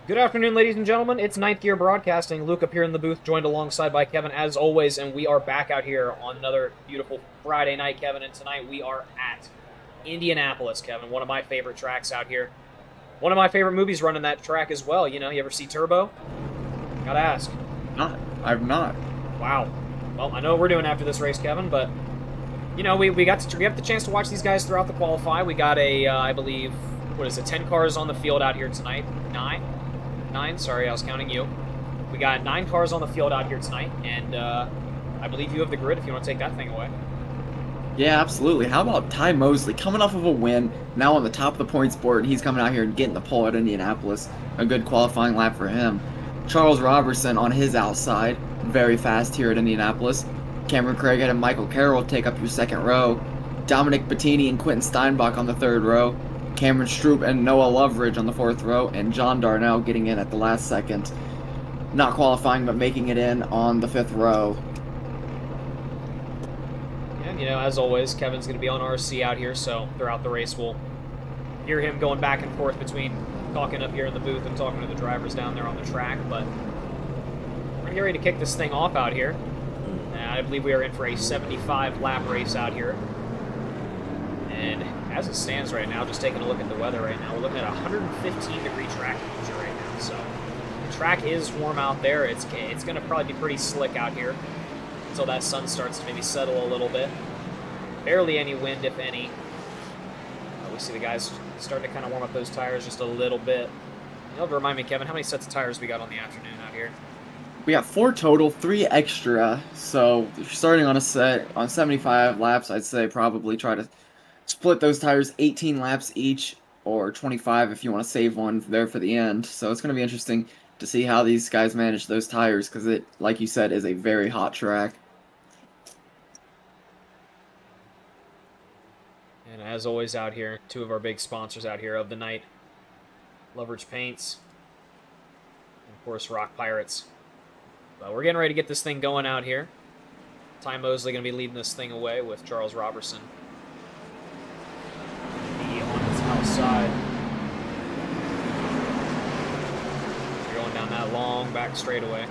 Good afternoon, ladies and gentlemen. It's Ninth Gear Broadcasting. Luke up here in the booth, joined alongside by Kevin, as always, and we are back out here on another beautiful Friday night, Kevin. And tonight we are at Indianapolis, Kevin, one of my favorite tracks out here. One of my favorite movies running that track as well. You know, you ever see Turbo? Gotta ask. Not. I've not. Wow. Well, I know what we're doing after this race, Kevin, but you know, we got the chance to watch these guys throughout the qualify. We got I believe, what is it, 10 cars on the field out here tonight. Nine, sorry, I was counting you. We got 9 cars on the field out here tonight, and I believe you have the grid if you want to take that thing away. Yeah, absolutely. How about Ty Mosley coming off of a win, now on the top of the points board, and he's coming out here and getting the pole at Indianapolis. A good qualifying lap for him. Charles Robertson on his outside, very fast here at Indianapolis. Cameron Craighead and Michael Carroll take up your second row. Dominic Bettini and Quentin Steinbach on the third row. Cameron Stroop and Noah Loveridge on the fourth row, and John Darnell getting in at the last second. Not qualifying, but making it in on the fifth row. And, you know, as always, Kevin's going to be on RC out here, so throughout the race we'll hear him going back and forth between talking up here in the booth and talking to the drivers down there on the track, but we're going to get ready to kick this thing off out here. I believe we are in for a 75-lap race out here. And as it stands right now, just taking a look at the weather right now, we're looking at 115-degree track temperature right now. So the track is warm out there. It's going to probably be pretty slick out here until that sun starts to maybe settle a little bit. Barely any wind, if any. We see the guys starting to kind of warm up those tires just a little bit. You'll have to remind me, Kevin, how many sets of tires we got on the afternoon out here? We got 4 total, 3 extra. So if you're starting on a set on 75 laps, I'd say probably try to split those tires 18 laps each, or 25 if you want to save one there for the end. So it's going to be interesting to see how these guys manage those tires, because it, like you said, is a very hot track. And as always out here, 2 of our big sponsors out here of the night. Loveridge Paints, and of course Rock Pirates. But we're getting ready to get this thing going out here. Ty Mosley going to be leading this thing away with Charles Robertson on his outside. You're going down that long back straightaway.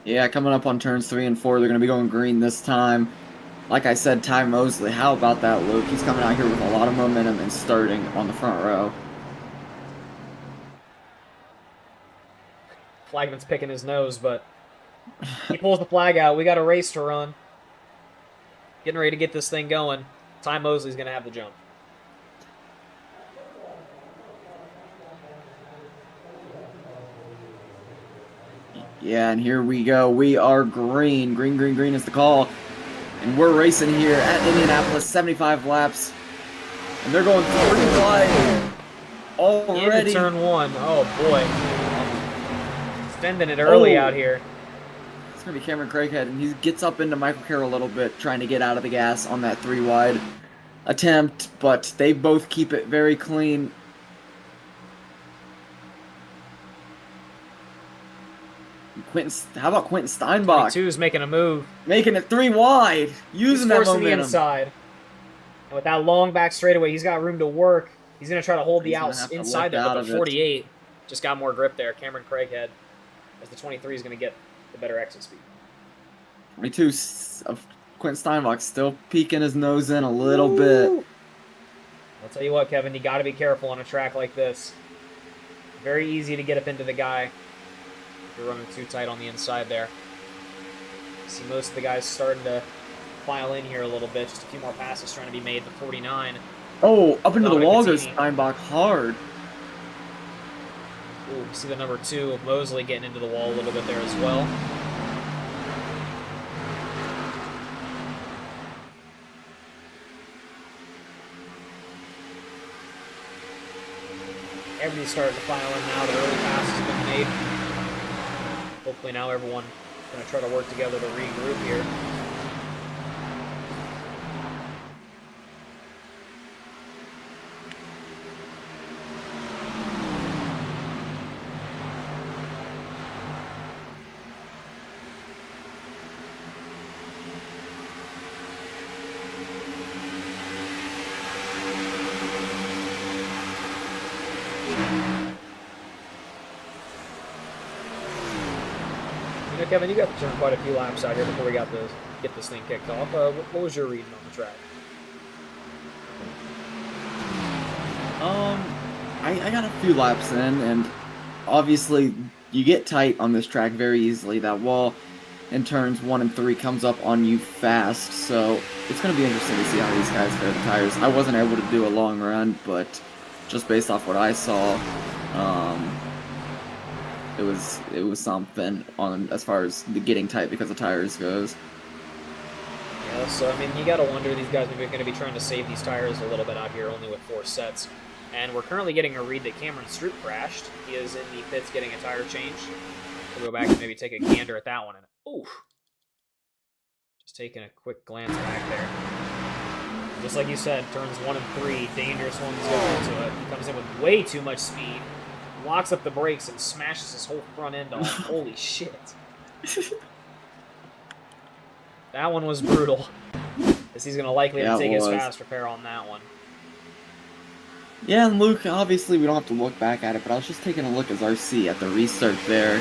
Yeah, coming up on turns 3 and 4, they're going to be going green this time. Like I said, Ty Mosley, how about that, Luke? He's coming out here with a lot of momentum and starting on the front row. Flagman's picking his nose, but he pulls the flag out. We got a race to run. Getting ready to get this thing going. Ty Mosley's going to have the jump. Yeah, and here we go. We are green. Green, green, green is the call. And we're racing here at Indianapolis, 75 laps. And they're going 3 wide already. Into turn 1. Oh, boy. Extending it early out here. It's going to be Cameron Craighead, and he gets up into Michael Carroll a little bit, trying to get out of the gas on that 3 wide attempt, but they both keep it very clean. How about Quentin Steinbach? 22's making a move. Making it 3 wide. Using that momentum. The inside. And with that long back straightaway, he's got room to work. He's going to try to hold the outs inside there, but the 48 just got more grip there. Cameron Craighead, as the 23 is going to get the better exit speed. 22 of Quentin Steinbach still peeking his nose in a little bit. I'll tell you what, Kevin, you got to be careful on a track like this. Very easy to get up into the guy. You're running too tight on the inside there. See most of the guys starting to file in here a little bit. Just a few more passes trying to be made. The 49. Oh, up into the wall goes Steinbach hard. Ooh, see the number 2 of Mosley getting into the wall a little bit there as well. Everybody's starting to file in now. The early pass has been made. Hopefully now everyone's going to try to work together to regroup here. You know, Kevin, you got to turn quite a few laps out here before we got to get this thing kicked off. What was your reading on the track? I got a few laps in, and obviously you get tight on this track very easily. That wall in turns 1 and 3 comes up on you fast, so it's going to be interesting to see how these guys fare the tires. I wasn't able to do a long run, but just based off what I saw, it was something on as far as the getting tight because of tires goes. Yeah, so I mean, you got to wonder, these guys are going to be trying to save these tires a little bit out here, only with 4 sets. And we're currently getting a read that Cameron Stroop crashed. He is in the pits getting a tire change. We'll go back and maybe take a gander at that one. And oof. Just taking a quick glance back there. Just like you said, turns 1 and 3, dangerous ones go into it. He comes in with way too much speed, locks up the brakes, and smashes his whole front end off. Holy shit. That one was brutal. Because he's going to likely have to take his fast repair on that one. Yeah, and Luke, obviously we don't have to look back at it, but I was just taking a look as RC at the restart there.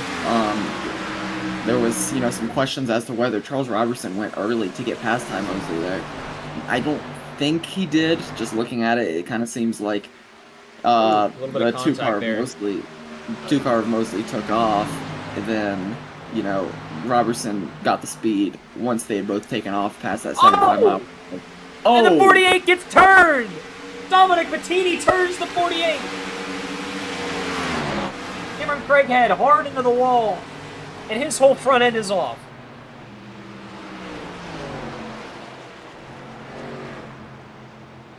There was, some questions as to whether Charles Robertson went early to get past Ty Mosley there. I don't think he did. Just looking at it, it kind of seems like the two-car of Mosley took off, and then, Robertson got the speed once they had both taken off past that 75 mile. Oh! And the 48 gets turned! Dominic Bettini turns the 48! Cameron Craighead hard into the wall, and his whole front end is off.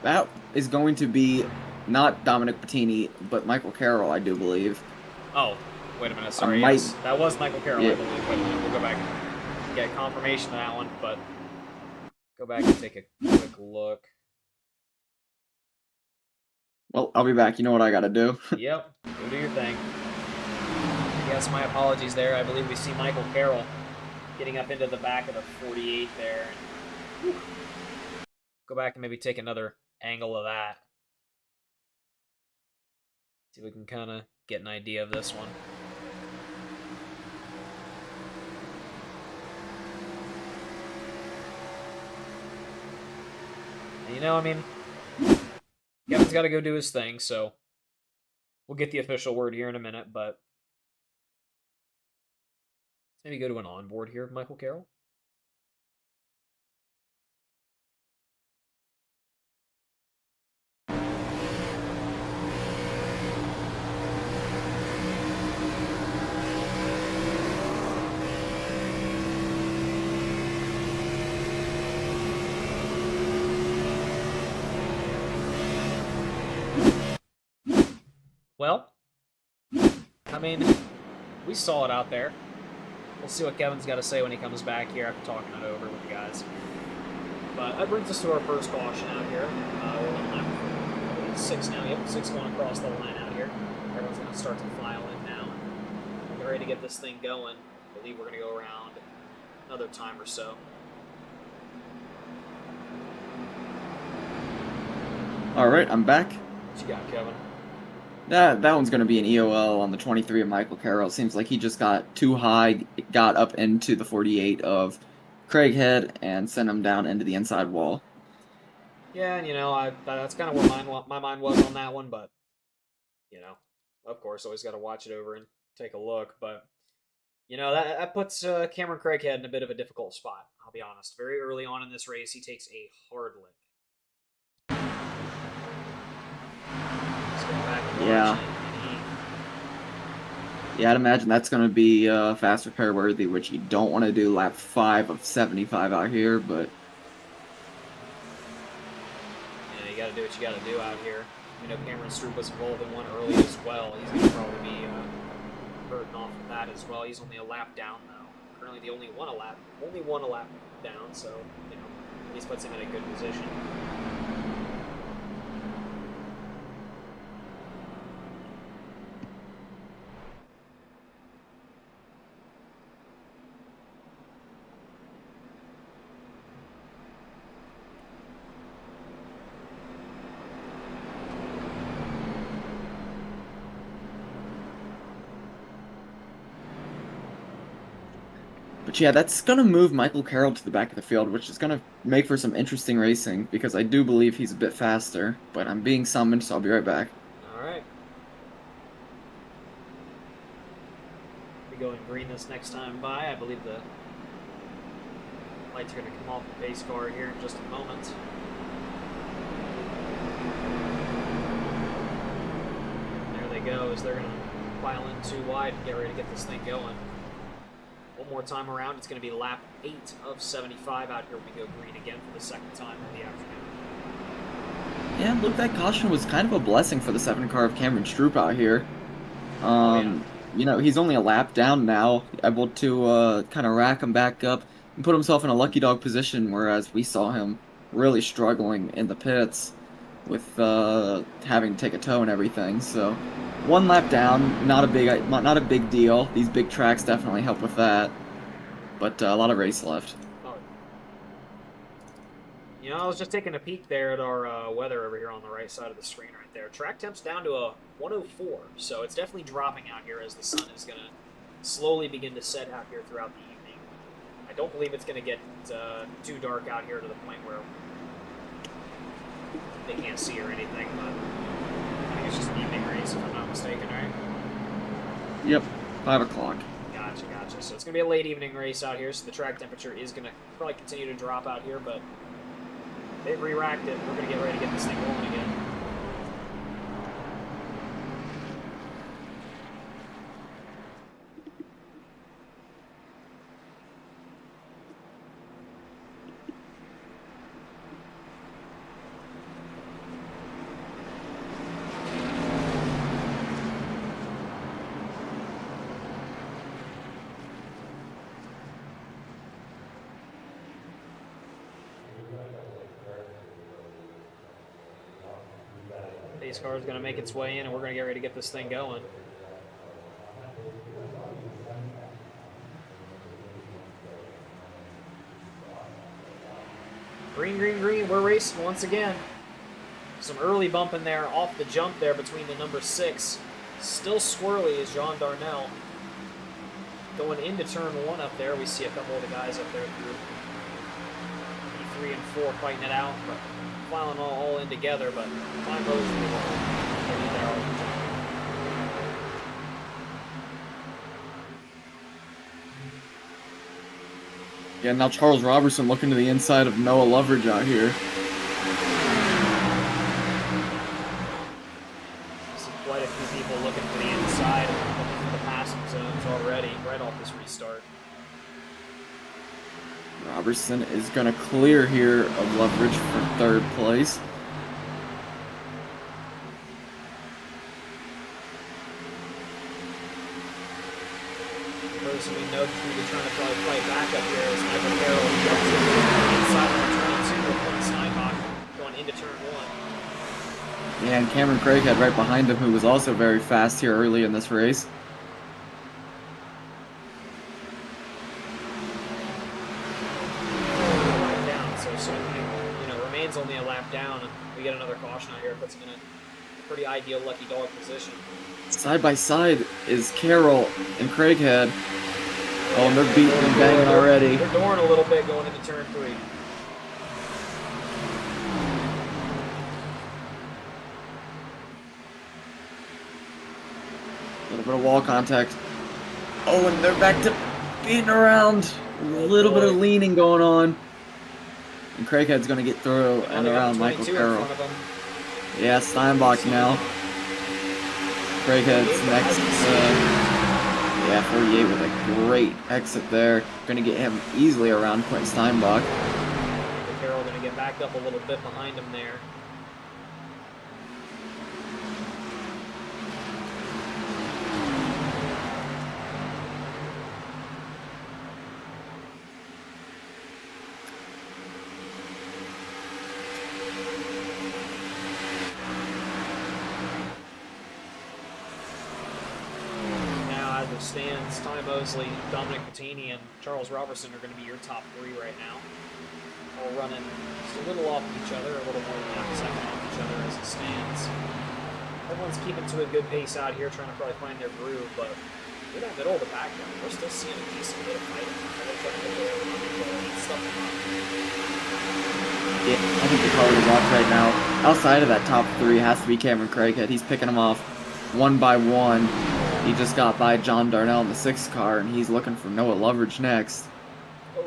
That is going to be not Dominic Bettini, but Michael Carroll, I do believe. Oh, wait a minute, sorry. Yes, that was Michael Carroll, yeah. I believe. Wait a minute, we'll go back and get confirmation of that one, but go back and take a quick look. Well, I'll be back. You know what I gotta do. Yep, go do your thing. Yes, my apologies there. I believe we see Michael Carroll getting up into the back of the 48 there. Whew. Go back and maybe take another angle of that. See if we can kind of get an idea of this one. And I mean, Kevin's got to go do his thing, so we'll get the official word here in a minute, but let's maybe go to an onboard here of Michael Carroll. Well, I mean, we saw it out there. We'll see what Kevin's got to say when he comes back here after talking it over with the guys. But that brings us to our first caution out here. We're on lap 6 now. Yep, 6 going across the line out here. Everyone's going to start to file in now. We're ready to get this thing going. I believe we're going to go around another time or so. All right, I'm back. What you got, Kevin? That one's going to be an EOL on the 23 of Michael Carroll. Seems like he just got too high, got up into the 48 of Craighead, and sent him down into the inside wall. Yeah, and that's kind of where my mind was on that one, but, of course, always got to watch it over and take a look. But, that puts Cameron Craighead in a bit of a difficult spot, I'll be honest. Very early on in this race, he takes a hard lick. Yeah. Yeah, I'd imagine that's going to be fast repair worthy, which you don't want to do lap 5 of 75 out here, but... Yeah, you got to do what you got to do out here. Cameron Stroop was involved in one early as well. He's going to probably be hurting off of that as well. He's only a lap down, though. Currently, only one a lap down, so, at least puts him in a good position. But yeah, that's going to move Michael Carroll to the back of the field, which is going to make for some interesting racing because I do believe he's a bit faster. But I'm being summoned, so I'll be right back. All right. We going green this next time by. I believe the lights are going to come off the pace car here in just a moment. There they go, as they're going to file in too wide and get ready to get this thing going. One more time around, it's going to be lap 8 of 75 out here. We go green again for the second time of the afternoon. Yeah, look, that caution was kind of a blessing for the 7 car of Cameron Stroop out here. You know, he's only a lap down now, able to kind of rack him back up and put himself in a lucky dog position, whereas we saw him really struggling in the pits with having to take a tow and everything. So 1 lap down, not a big deal. These big tracks definitely help with that, but a lot of race left. You know, I was just taking a peek there at our weather over here on the right side of the screen right there. Track temp's down to a 104, so it's definitely dropping out here as the sun is going to slowly begin to set out here throughout the evening. I don't believe it's going to get too dark out here to the point where they can't see or anything, but I think it's just an evening race if I'm not mistaken, right? Yep, 5 o'clock. Gotcha. So it's going to be a late evening race out here, so the track temperature is going to probably continue to drop out here, but they've re-racked it. We're going to get ready to get this thing rolling again. Pace car is going to make its way in, and we're going to get ready to get this thing going. Green. We're racing once again. Some early bump in there off the jump there between the number 6. Still squirrely is Jean Darnell. Going into turn 1 up there, we see a couple of the guys up there through P3 and 4 fighting it out, but filing all in together, but time goes really well. Yeah, now Charles Robertson looking to the inside of Noah Loveridge out here. I see quite a few people looking for the inside, looking for the passing zones already, right off this restart. Robertson is going to clear here of Loveridge for 3rd place. The person we know through trying to probably fight back up here is Michael Carroll. Jumps inside on turn 2 with Clint Steinbach going into turn 1. Yeah, and Cameron Craighead right behind him, who was also very fast here early in this race. Only a lap down, and we get another caution out here. Puts him in a pretty ideal lucky dog position. Side by side is Carroll and Craighead. Oh, and they're beating and banging already. They're dooring a little bit going into turn 3. A little bit of wall contact. Oh, and they're back to beating around. A little bit of leaning going on. And Craighead's going to get through and around Michael Carroll. Yeah, Steinbach now. Craighead's next. Yeah, 48 with a great exit there. Going to get him easily around Quentin Steinbach. Michael Carroll going to get backed up a little bit behind him there. Stands, Ty Mosley, Dominic Bettini, and Charles Robertson are going to be your top 3 right now. All running just a little off each other, a little more than half a second off each other as it stands. Everyone's keeping to a good pace out here, trying to probably find their groove, but Through that middle of the back, we're still seeing a decent bit of fighting. They're trying to get under control and stuff them up. Yeah, I think the car is off right now. Outside of that top 3 has to be Cameron Craighead. He's picking them off one by one. He just got by John Darnell in the 6th car, and he's looking for Noah Loveridge next. Oh.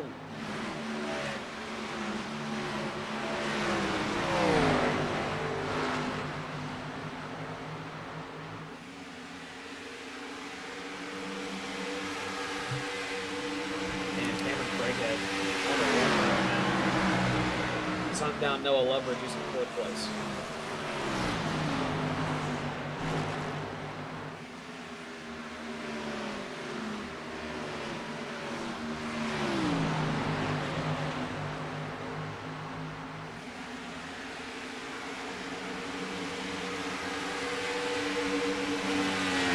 Hunt down Noah Loveridge, who's in 4th place.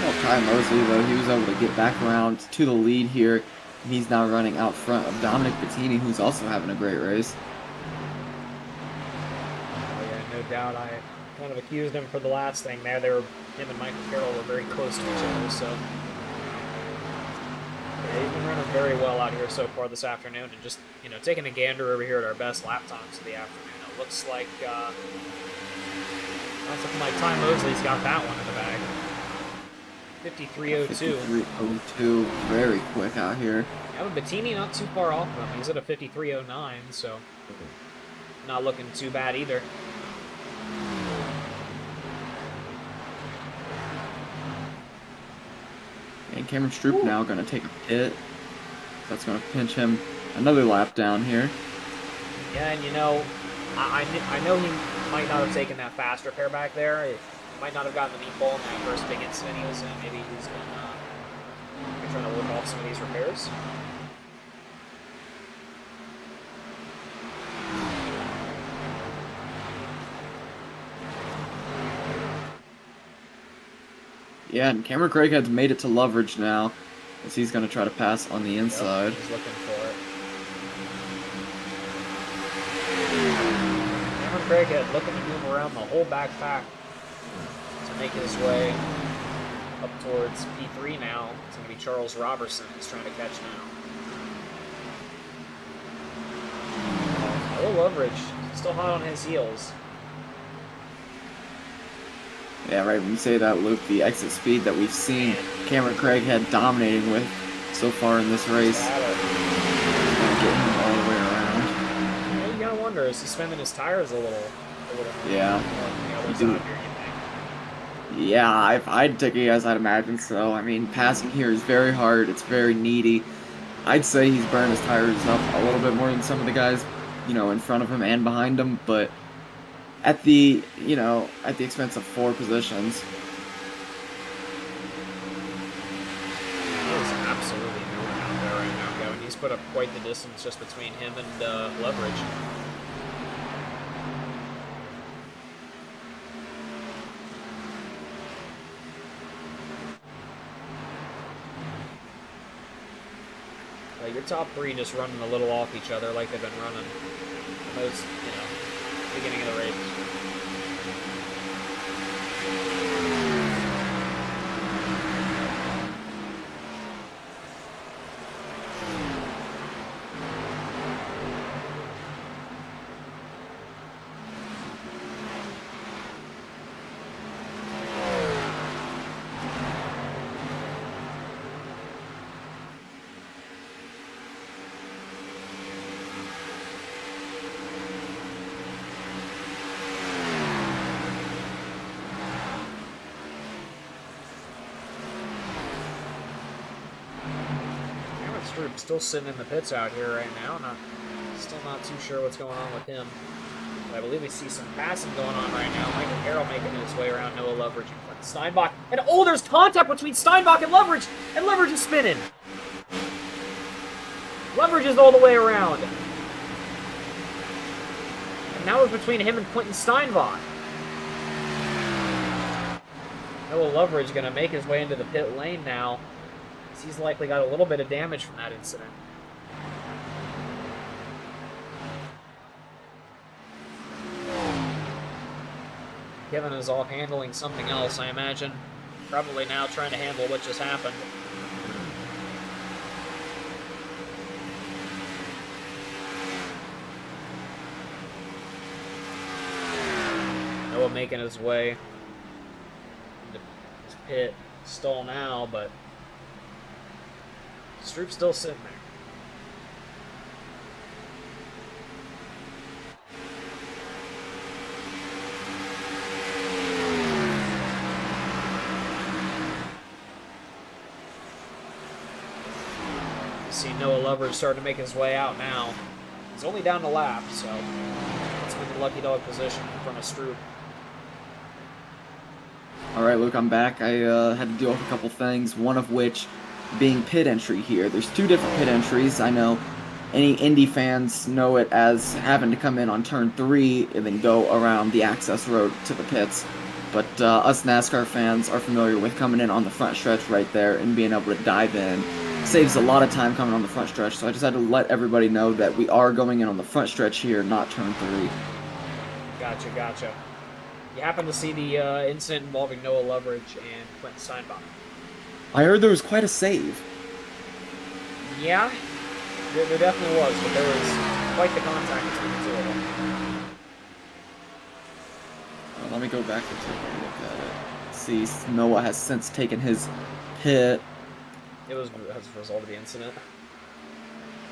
Well, Ty Mosley, though, he was able to get back around to the lead here. He's now running out front of Dominic Bettini, who's also having a great race. No doubt. I kind of accused him for the last thing there. Him and Michael Carroll were very close to each other, so yeah, he's been running very well out here so far this afternoon, and just taking a gander over here at our best lap times of the afternoon. It looks like looking like Ty Mosley's got that one in the bag. 53.02. 53.02, very quick out here. Yeah, but Bettini not too far off of him. He's at a 53.09, so not looking too bad either. And Cameron Stroop now going to take a pit. That's going to pinch him another lap down here. Yeah, and I know he might not have taken that fast repair back there. He might not have gotten the meatball in that first big incident he was in. Maybe he's been trying to work off some of these repairs. Yeah, and Cameron Craighead's made it to Loveridge now, as he's going to try to pass on the inside. Yep, he's looking for it. Cameron Craighead looking to move around the whole back pack to make his way up towards P3 now. It's going to be Charles Robertson he's trying to catch now. Noah Loveridge still hot on his heels. Yeah, right, when you say that, Luke, the exit speed that we've seen Cameron Craighead dominating with so far in this race is going to get him all the way around. Yeah, you gotta wonder, is he spending his tires a little yeah. Here, yeah, if I'd take a guess, I'd imagine so. I mean, passing here is very hard. It's very needy. I'd say he's burned his tires up a little bit more than some of the guys, in front of him and behind him, but at the expense of 4 positions. There's absolutely no one out there right now going. He's put up quite the distance just between him and Loveridge. Your top 3 just running a little off each other like they've been running the most, beginning of the race. Still sitting in the pits out here right now. Still not too sure what's going on with him. But I believe we see some passing going on right now. Michael Carroll making his way around Noah Loveridge and Clint Steinbach. And there's contact between Steinbach and Loveridge is spinning. Loveridge is all the way around. And now it's between him and Quentin Steinbach. Noah Loveridge going to make his way into the pit lane now. He's likely got a little bit of damage from that incident. Kevin is off handling something else, I imagine. Probably now trying to handle what just happened. Noah making his way into his pit. Stall now, but Stroop's still sitting there. See Noah Lover starting to make his way out now. He's only down to lap, so it's in the lucky dog position in front of Stroop. All right, Luke, I'm back. I had to deal with a couple things, one of which being pit entry here. There's two different pit entries. I know any Indy fans know it as having to come in on turn 3 and then go around the access road to the pits. But us NASCAR fans are familiar with coming in on the front stretch right there and being able to dive in. Saves a lot of time coming on the front stretch, so I just had to let everybody know that we are going in on the front stretch here, not turn 3. Gotcha. You happen to see the incident involving Noah Loveridge and Quentin Steinbach. I heard there was quite a save. Yeah, there definitely was, but there was quite the contact between the two of them. Let me go back and take a look at it. See, Noah has since taken his pit. It was as a result of the incident.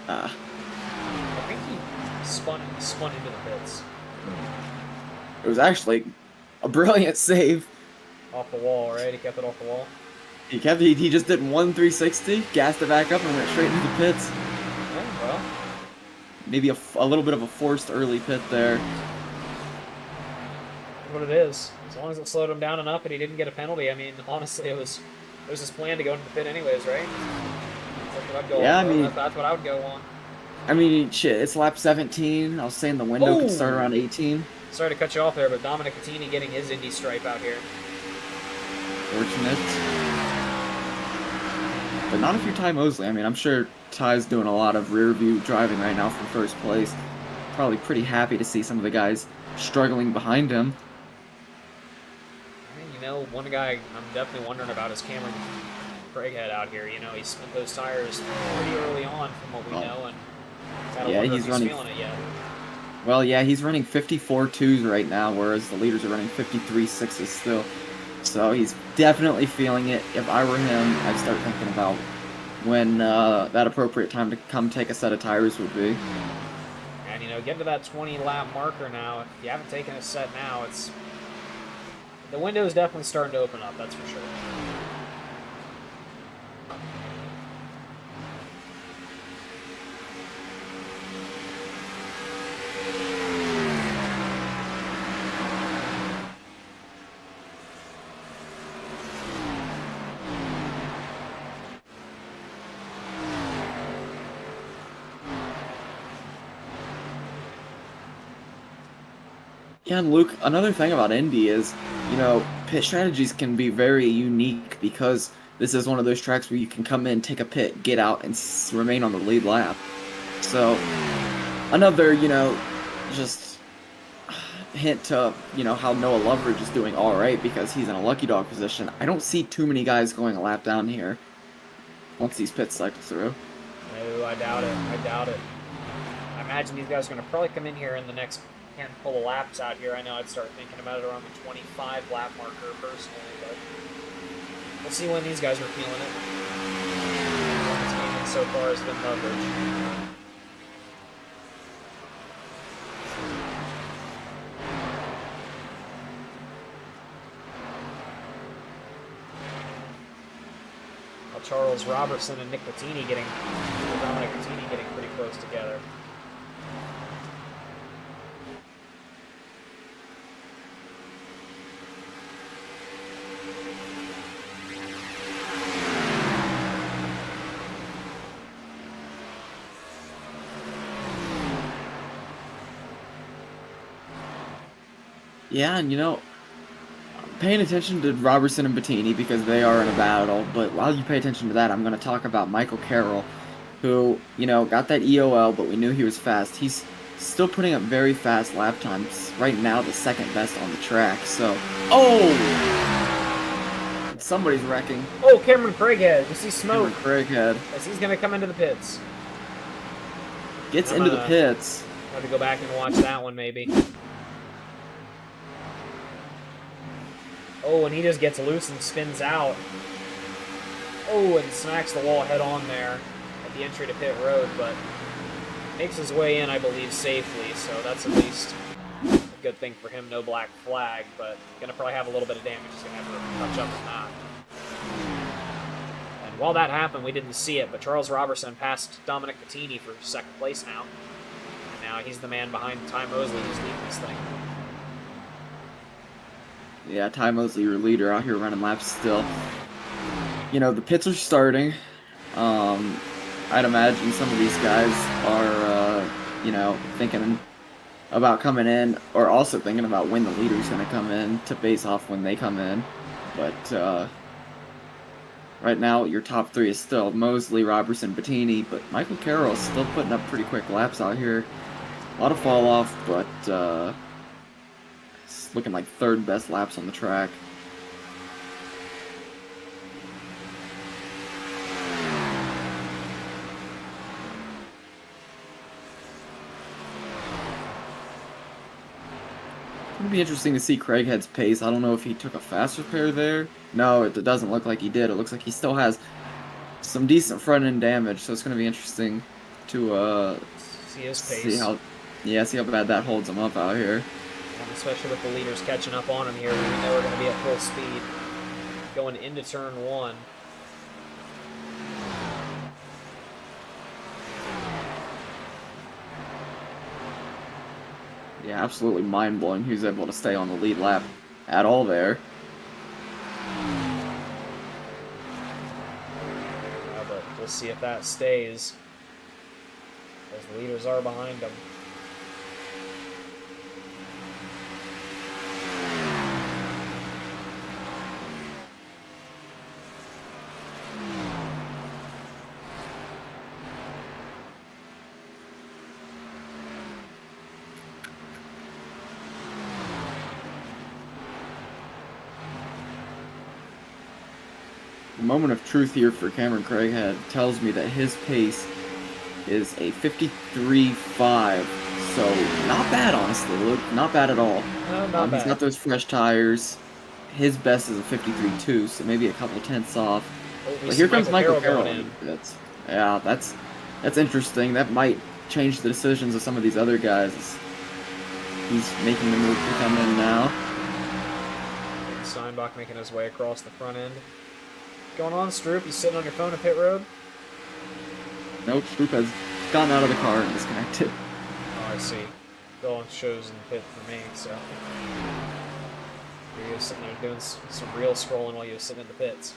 I think he spun into the pits. It was actually a brilliant save. Off the wall, right? He kept it off the wall. He just did 1-360, gassed it back up, and went straight into the pits. Yeah, well. Maybe a little bit of a forced early pit there. That's what it is. As long as it slowed him down enough and he didn't get a penalty, I mean, honestly, it was his plan to go into the pit anyways, right? That's what I'd go on. That's what I would go on. I mean, shit, it's lap 17. I was saying the window could start around 18. Sorry to cut you off there, but Dominic Attini getting his Indy stripe out here. Fortunate. But not if you're Ty Mosley. I mean, I'm sure Ty's doing a lot of rear view driving right now from first place. Probably pretty happy to see some of the guys struggling behind him. I mean, you know, one guy I'm definitely wondering about is Cameron Craighead out here. You know, he spent those tires pretty early on from what we know, and he's running. Feeling it yet. Well, yeah, he's running 54.2s right now, whereas the leaders are running 53.6s still. So he's definitely feeling it. If I were him, I'd start thinking about when that appropriate time to come take a set of tires would be. And, you know, getting to that 20-lap marker now, if you haven't taken a set now, the window is definitely starting to open up, that's for sure. Yeah, and Luke, another thing about Indy is, you know, pit strategies can be very unique because this is one of those tracks where you can come in, take a pit, get out, and remain on the lead lap. So, another, you know, just hint to, you know, how Noah Loveridge is doing alright because he's in a lucky dog position. I don't see too many guys going a lap down here once these pits cycle through. No, I doubt it. I imagine these guys are going to probably come in here in the next handful of laps out here. I know I'd start thinking about it around the 25 lap marker personally, but we'll see when these guys are feeling it. What this game so far has been Loveridge. Well, Charles Robertson and Dominic Attini getting pretty close together. Yeah, and you know, paying attention to Robertson and Bettini because they are in a battle, but while you pay attention to that, I'm going to talk about Michael Carroll, who, you know, got that EOL, but we knew he was fast. He's still putting up very fast lap times. Right now, the second best on the track, so... Oh! Somebody's wrecking. Oh, Cameron Craighead. You see smoke. Cameron Craighead. As he's going to come into the pits. Gets into the pits. I'll have to go back and watch that one, maybe. Oh, and he just gets loose and spins out. Oh, and smacks the wall head on there at the entry to pit road, but makes his way in, I believe, safely, so that's at least a good thing for him. No black flag, but gonna probably have a little bit of damage. He's gonna have to touch up on that. And while that happened, we didn't see it, but Charles Robertson passed Dominic Bettini for second place now. And now he's the man behind Ty Mosley who's leading this thing. Yeah, Ty Mosley, your leader, out here running laps still. You know, the pits are starting. I'd imagine some of these guys are, you know, thinking about coming in, or also thinking about when the leader's going to come in to base off when they come in. But right now, your top three is still Mosley, Robertson, Bettini, but Michael Carroll's still putting up pretty quick laps out here. A lot of fall off, but it's looking like third best laps on the track. It'd be interesting to see Craighead's pace. I don't know if he took a faster pair there. No, it doesn't look like he did. It looks like he still has some decent front end damage, so it's going to be interesting to see his pace. See how bad that holds him up out here. And especially with the leaders catching up on him here, we know we're going to be at full speed going into turn one. Yeah, absolutely mind-blowing. He was able to stay on the lead lap at all there. But we'll see if that stays, as the leaders are behind him. The moment of truth here for Cameron Craighead tells me that his pace is a 53.5, so not bad, honestly. Look, not bad at all. No, not bad. He's got those fresh tires. His best is a 53.2, so maybe a couple tenths off. Oh, but here comes Michael Carroll. in. That's interesting. That might change the decisions of some of these other guys. He's making the move to come in now. Steinbach making his way across the front end. Going on, Stroop? You sitting on your phone at pit road? Nope, Stroop has gotten out of the car and disconnected. Oh, I see. Bill shows in the pit for me, so. Here he was sitting there doing some real scrolling while you was sitting in the pits.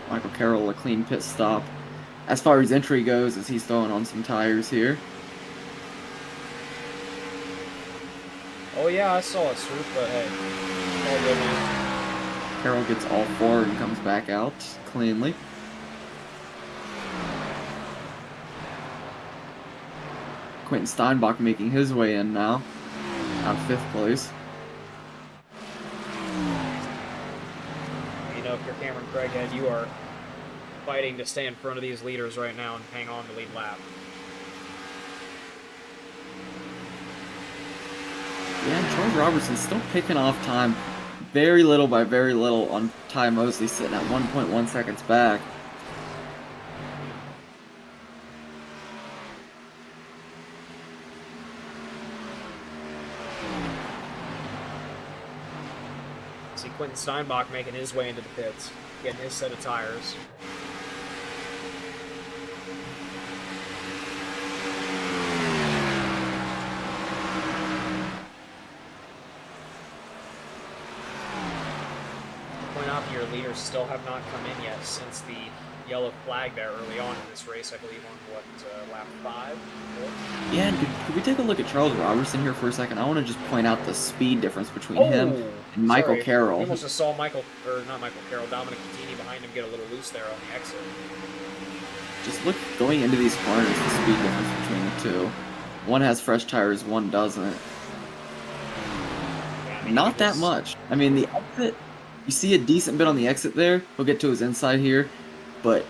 Michael Carroll, a clean pit stop. As far as entry goes, as he's throwing on some tires here. Oh yeah, I saw it, Stroop, but hey, all good, man. Carroll gets all four and comes back out cleanly. Quentin Steinbach making his way in now, out of 5th place. You know, if you're Cameron Craighead, you are fighting to stay in front of these leaders right now and hang on to lead lap. Yeah, and Charles Robertson's still picking off time, very little by very little, on Ty Mosley sitting at 1.1 seconds back. See Quentin Steinbach making his way into the pits, getting his set of tires. Point out your leaders still have not come in yet since the yellow flag there early on in this race, I believe on lap 5, 4? Yeah, and could we take a look at Charles Robertson here for a second? I want to just point out the speed difference between him and Michael Carroll. You almost just saw Dominic Bettini behind him get a little loose there on the exit. Just look, going into these corners, the speed difference between the two. One has fresh tires, one doesn't. Yeah, I mean, not that much. I mean, the exit, you see a decent bit on the exit there. He'll get to his inside here, but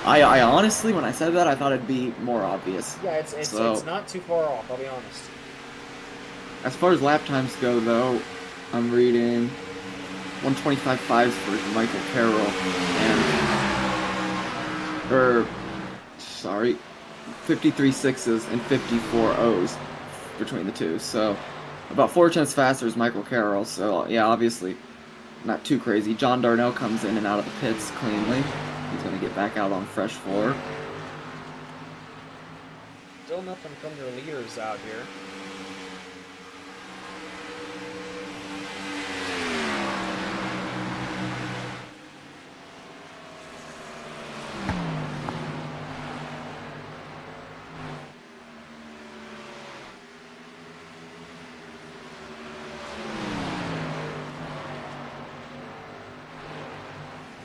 I honestly, when I said that, I thought it'd be more obvious. Yeah, it's So, not too far off, I'll be honest. as far as lap times go, though, I'm reading 125.5s for Michael Carroll sorry, 53 sixes and 54 O's between the two. So, about 4 tenths faster is Michael Carroll. So, yeah, obviously, not too crazy. John Darnell comes in and out of the pits cleanly. He's going to get back out on fresh floor. Still nothing from your leaders out here.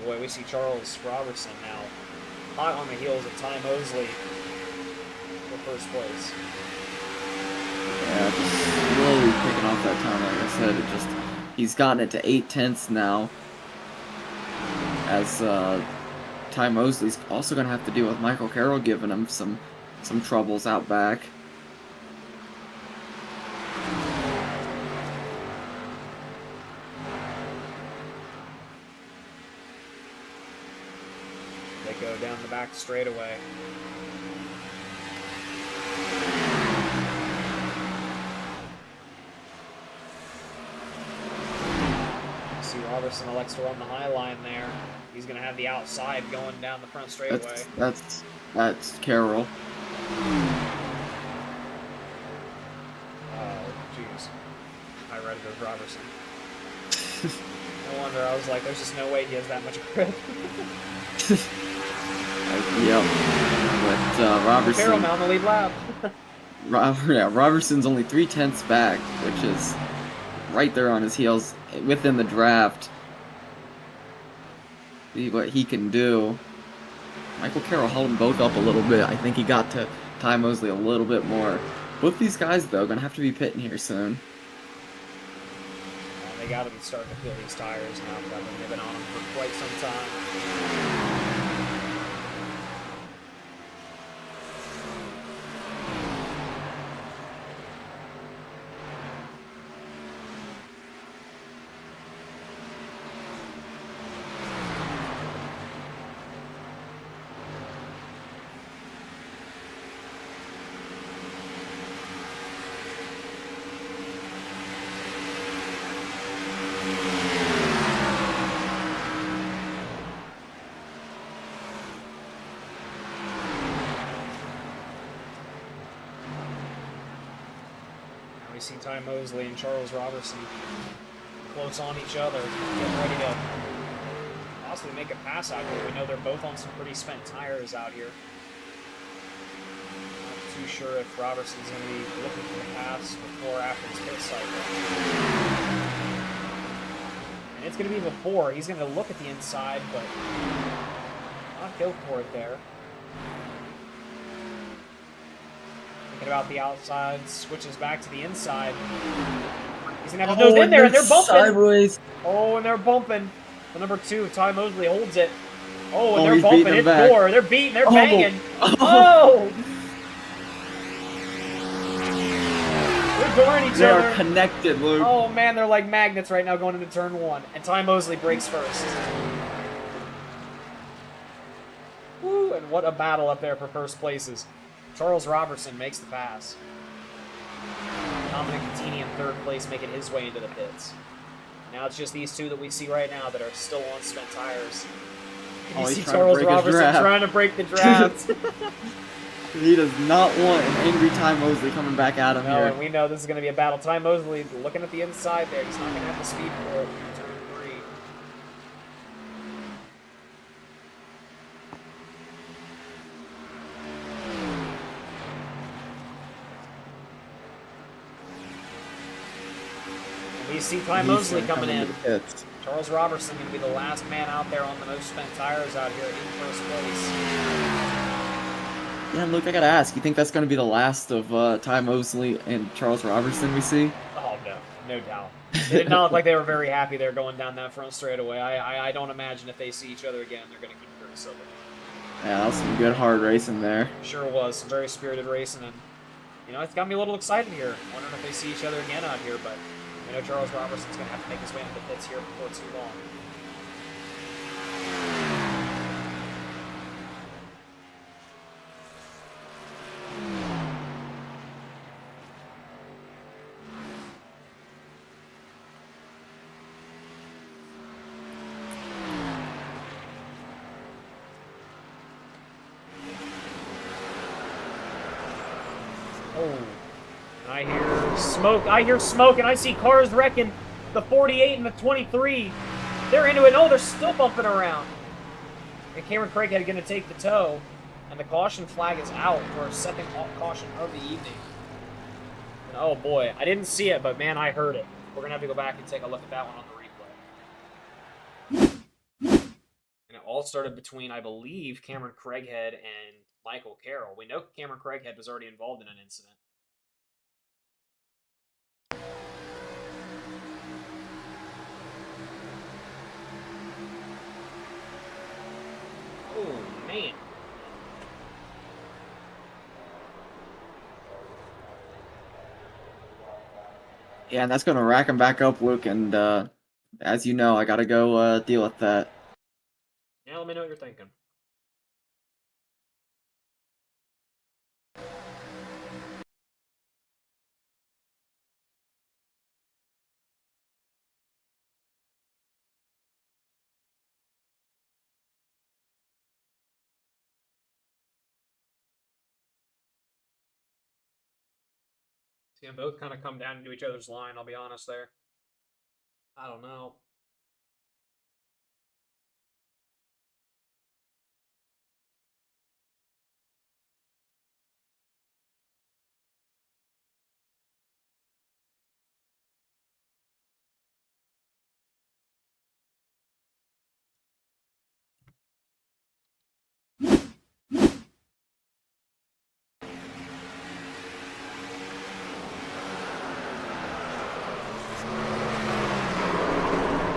Boy, we see Charles Robertson now hot on the heels of Ty Mosley for first place. Yeah, just slowly picking off that time. Like I said, he's gotten it to 8 tenths now. As Ty Mosley's also going to have to deal with Michael Carroll giving him some troubles out back. They go down the back straightaway. See, Robertson elects to run the high line there. He's going to have the outside going down the front straightaway. That's Carroll. Oh, jeez. I read it as Robertson. No wonder. I was like, there's just no way he has that much grip. Yep. But Robertson. Carroll now on the lead lap. Robertson's only 3 tenths back, which is right there on his heels within the draft. See what he can do. Michael Carroll held them both up a little bit. I think he got to Ty Mosley a little bit more. Both these guys, though, gonna have to be pitting here soon. They got to be starting to feel these tires now, because they've been on them for quite some time. We see Ty Mosley and Charles Robertson close on each other, getting ready to possibly make a pass out here. We know they're both on some pretty spent tires out here. Not too sure if Robertson's going to be looking for the pass before or after his pit cycle. And it's going to be before. He's going to look at the inside, but not go for it there. Thinking about the outside, switches back to the inside. He's gonna have his nose in there, and they're bumping. Sideways. Oh, and they're bumping. The number 2, Ty Mosley holds it. Oh, and they're bumping. It's four. They're beating. They're banging. Oh! They're dooring each other. They are connected, Luke. Oh man, they're like magnets right now going into turn 1, and Ty Mosley breaks first. Woo! And what a battle up there for first places. Charles Robertson makes the pass. Dominic Contini in 3rd place making his way into the pits. Now it's just these two that we see right now that are still on spent tires. And you see Charles Robertson trying to break the draft. He does not want an angry Ty Mosley coming back at him here. And we know this is going to be a battle. Ty Mosley looking at the inside there. He's not going to have the speed for it. Turn 3. We see Ty Mosley coming in. Charles Robertson going to be the last man out there on the most spent tires out here in first place. Yeah, Luke, I gotta ask, you think that's going to be the last of Ty Mosley and Charles Robertson we see? Oh, no. No doubt. It did not look like they were very happy there going down that front straightaway. I don't imagine if they see each other again, they're going to keep very civil. Yeah, that was some good hard racing there. Sure was. Some very spirited racing, and, it's got me a little excited here. Wondering if they see each other again out here, but I know Charles Robertson's going to have to make his way into the pits here before too long. Oh, I hear smoke. I hear smoke, and I see cars wrecking. The 48 and the 23. They're into it. Oh, they're still bumping around. And Cameron Craighead going to take the tow, and the caution flag is out for a second caution of the evening. And oh boy, I didn't see it, but man, I heard it. We're going to have to go back and take a look at that one on the replay. And it all started between, I believe, Cameron Craighead and Michael Carroll. We know Cameron Craighead was already involved in an incident. Oh, man. Yeah, and that's going to rack him back up, Luke, and as you know, I got to go deal with that. Yeah, let me know what you're thinking. See them both kind of come down into each other's line, I'll be honest there. I don't know.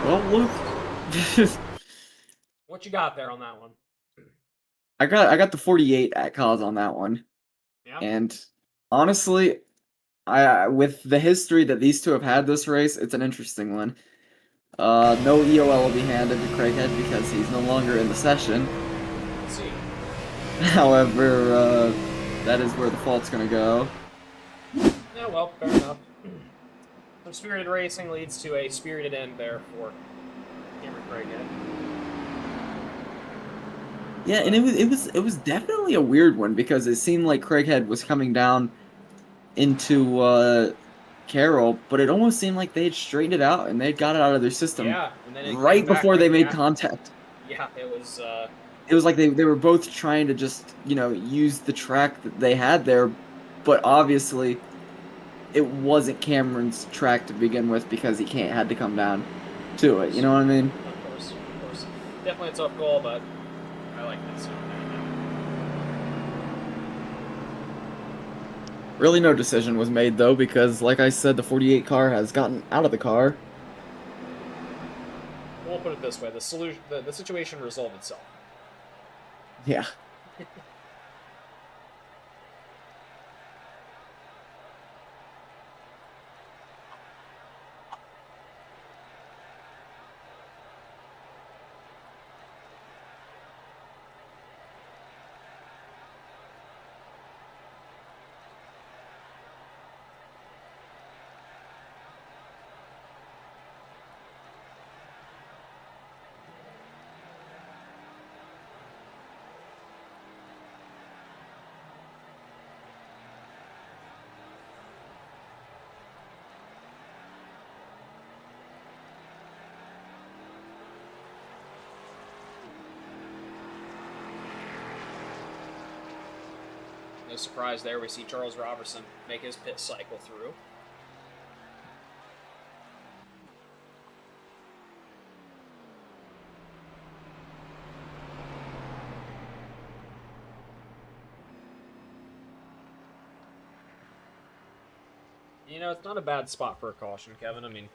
Well, Luke, What you got there on that one? I got the 48 at cause on that one. Yeah. And honestly, I with the history that these two have had this race, it's an interesting one. No EOL will be handed to Craighead because he's no longer in the session. Let's see. However, that is where the fault's gonna go. Yeah, well, fair enough. Some spirited racing leads to a spirited end there for Cameron Craighead. Yeah, and it was definitely a weird one because it seemed like Craighead was coming down into Carroll, but it almost seemed like they had straightened it out and they got it out of their system And then it right came back before they made yeah. contact. Yeah, it was. It was like they were both trying to just, use the track that they had there, but obviously it wasn't Cameron's track to begin with because he had to come down to it. You know what I mean? Of course. Definitely a tough call, but I like this. Really, no decision was made though because, like I said, the 48 car has gotten out of the car. We'll put it this way: the situation resolved itself. Yeah. No surprise there. We see Charles Robertson make his pit cycle through. It's not a bad spot for a caution, Kevin. I mean,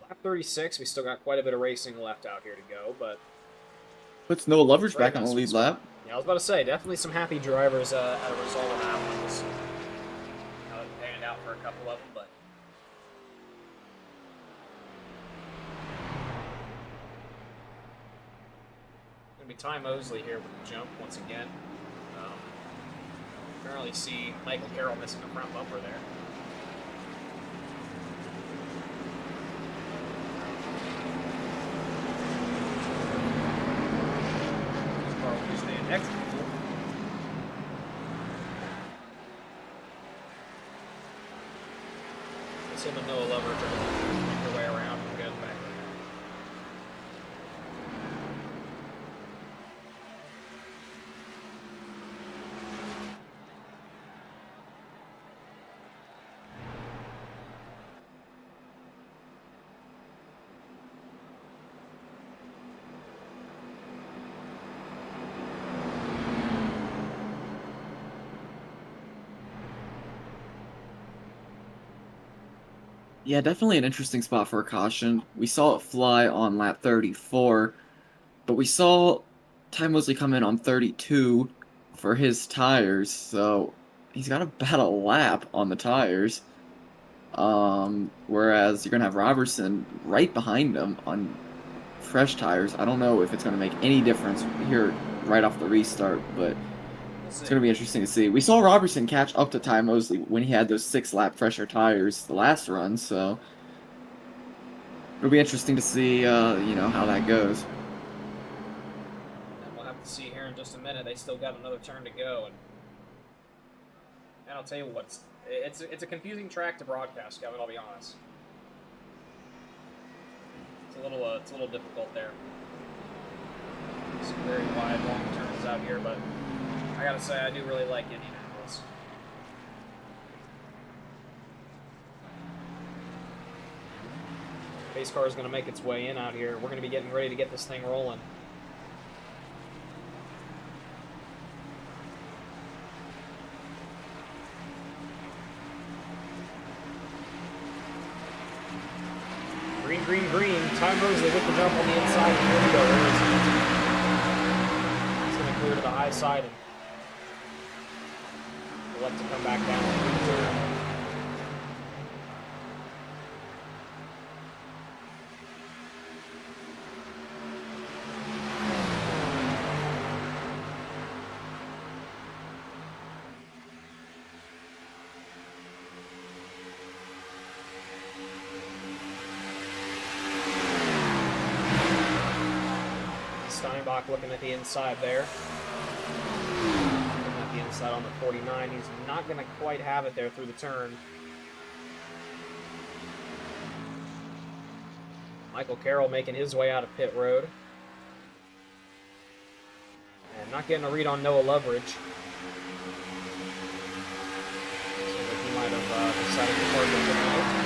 lap 36, we still got quite a bit of racing left out here to go, but Puts Noah Loveridge Very back on the nice lead spot. lap. Yeah, I was about to say, definitely some happy drivers at a result of that one. Just, it panned out for a couple of them, but gonna be Ty Mosley here with the jump once again. Currently see Michael Carroll missing the front bumper there. Next. It's him and Noah Lover trying to make their way around and get back there. Yeah, definitely an interesting spot for a caution. We saw it fly on lap 34, but we saw Ty Mosley come in on 32 for his tires, so he's got about a lap on the tires. Whereas you're gonna have Robertson right behind him on fresh tires. I don't know if it's gonna make any difference here right off the restart, but it's going to be interesting to see. We saw Robertson catch up to Ty Mosley when he had those 6-lap fresher tires the last run, so it'll be interesting to see, how that goes. And we'll have to see here in just a minute. They still got another turn to go, and I'll tell you what, it's a confusing track to broadcast, Kevin. I'll be honest. It's a little difficult there. Some very wide, long turns out here, but I gotta say, I do really like Indianapolis. Pace car is going to make its way in out here. We're going to be getting ready to get this thing rolling. Green, green, green. Ty Mosley with the jump on the inside. Here we go. He's going to clear to the high side and elect to come back down to the turn. Steinbach looking at the inside there. Looking at the inside on the 49. He's not going to quite have it there through the turn. Michael Carroll making his way out of pit road. And not getting a read on Noah Loveridge. Seems like he might have decided to park into the out.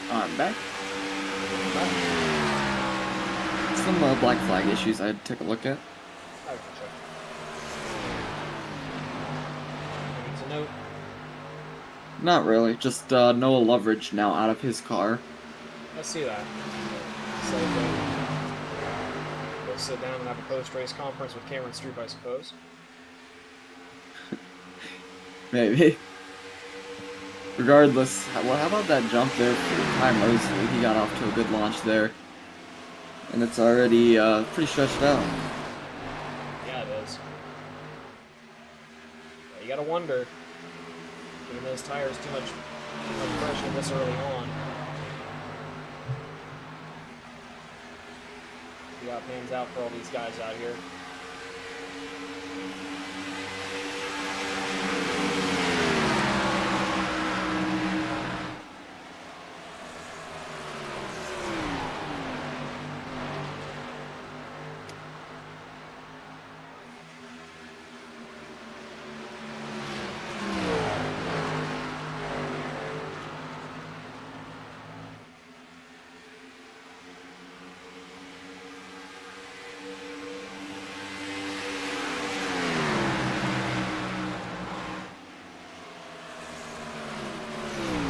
I'm back. Some black flag issues I took a look at. Need to note. Not really, just Noah Loveridge now out of his car. I see that. So we'll sit down and have a post-race conference with Cameron Stroop, I suppose. Maybe. Regardless, well, how about that jump there for Ty Mosley? He got off to a good launch there. And it's already pretty stretched out. Yeah, it is. Yeah, you gotta wonder, giving those tires too much pressure this early on. See how it pans out for all these guys out here.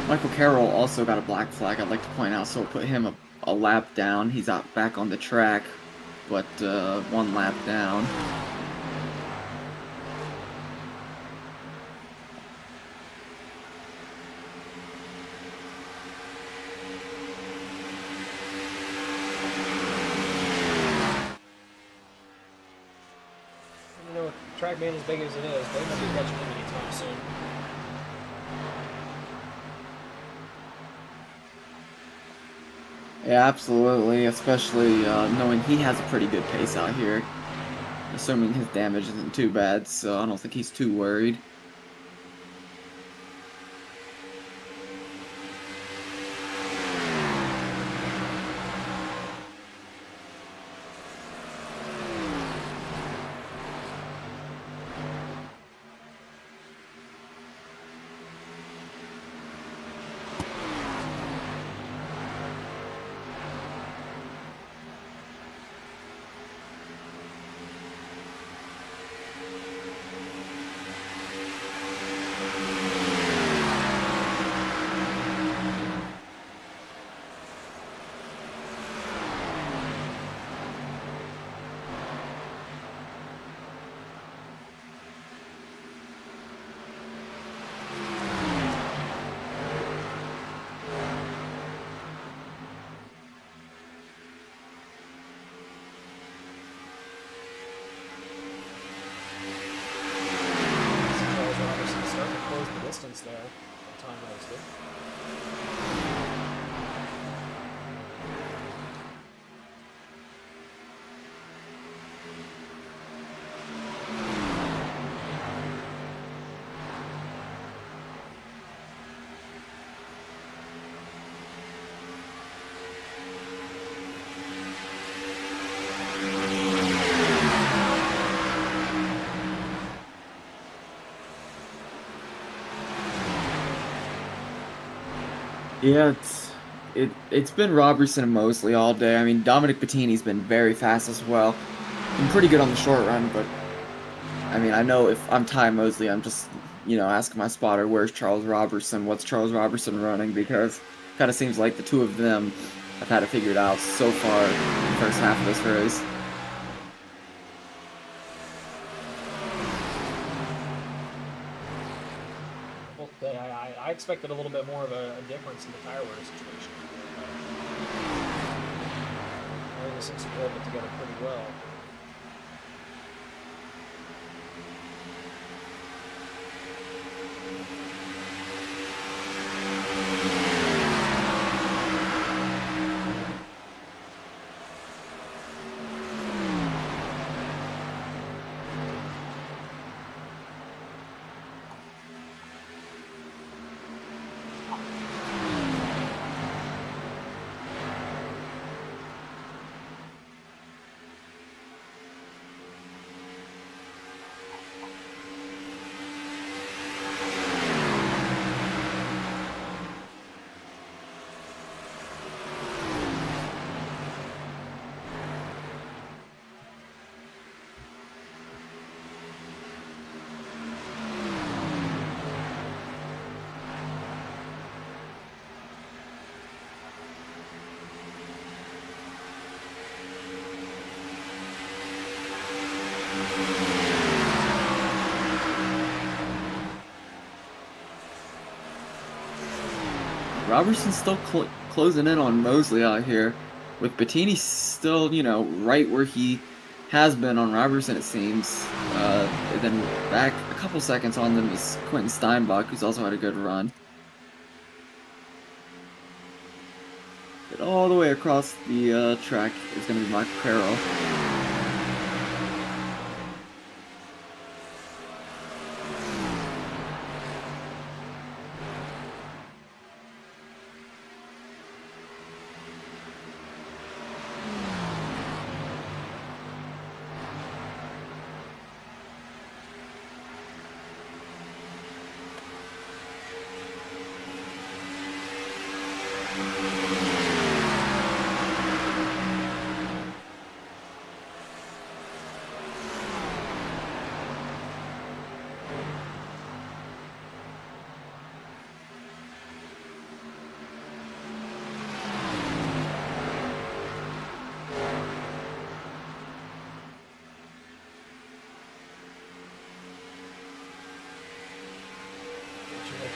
Michael Carroll also got a black flag, I'd like to point out, so we'll put him a lap down. He's out back on the track, but 1 lap down. You know, with the track being as big as it is, they won't be catching him anytime soon. Yeah, absolutely, especially knowing he has a pretty good pace out here. Assuming his damage isn't too bad, so I don't think he's too worried. Distance there, time wasted. Yeah, it's been Robertson and Mosley all day. I mean, Dominic Bettini's been very fast as well. Been pretty good on the short run, but I mean, I know if I'm Ty Mosley, I'm just, asking my spotter, where's Charles Robertson? What's Charles Robertson running? Because it kind of seems like the two of them have had it figured out so far in the first half of this race. I expected a little bit more of a difference in the tire wear situation. They seem to hold it together pretty well. Robertson's still closing in on Mosley out here, with Bettini still, right where he has been on Robertson, it seems. Then back a couple seconds on them is Quentin Steinbach, who's also had a good run. And all the way across the track is going to be Michael Carroll.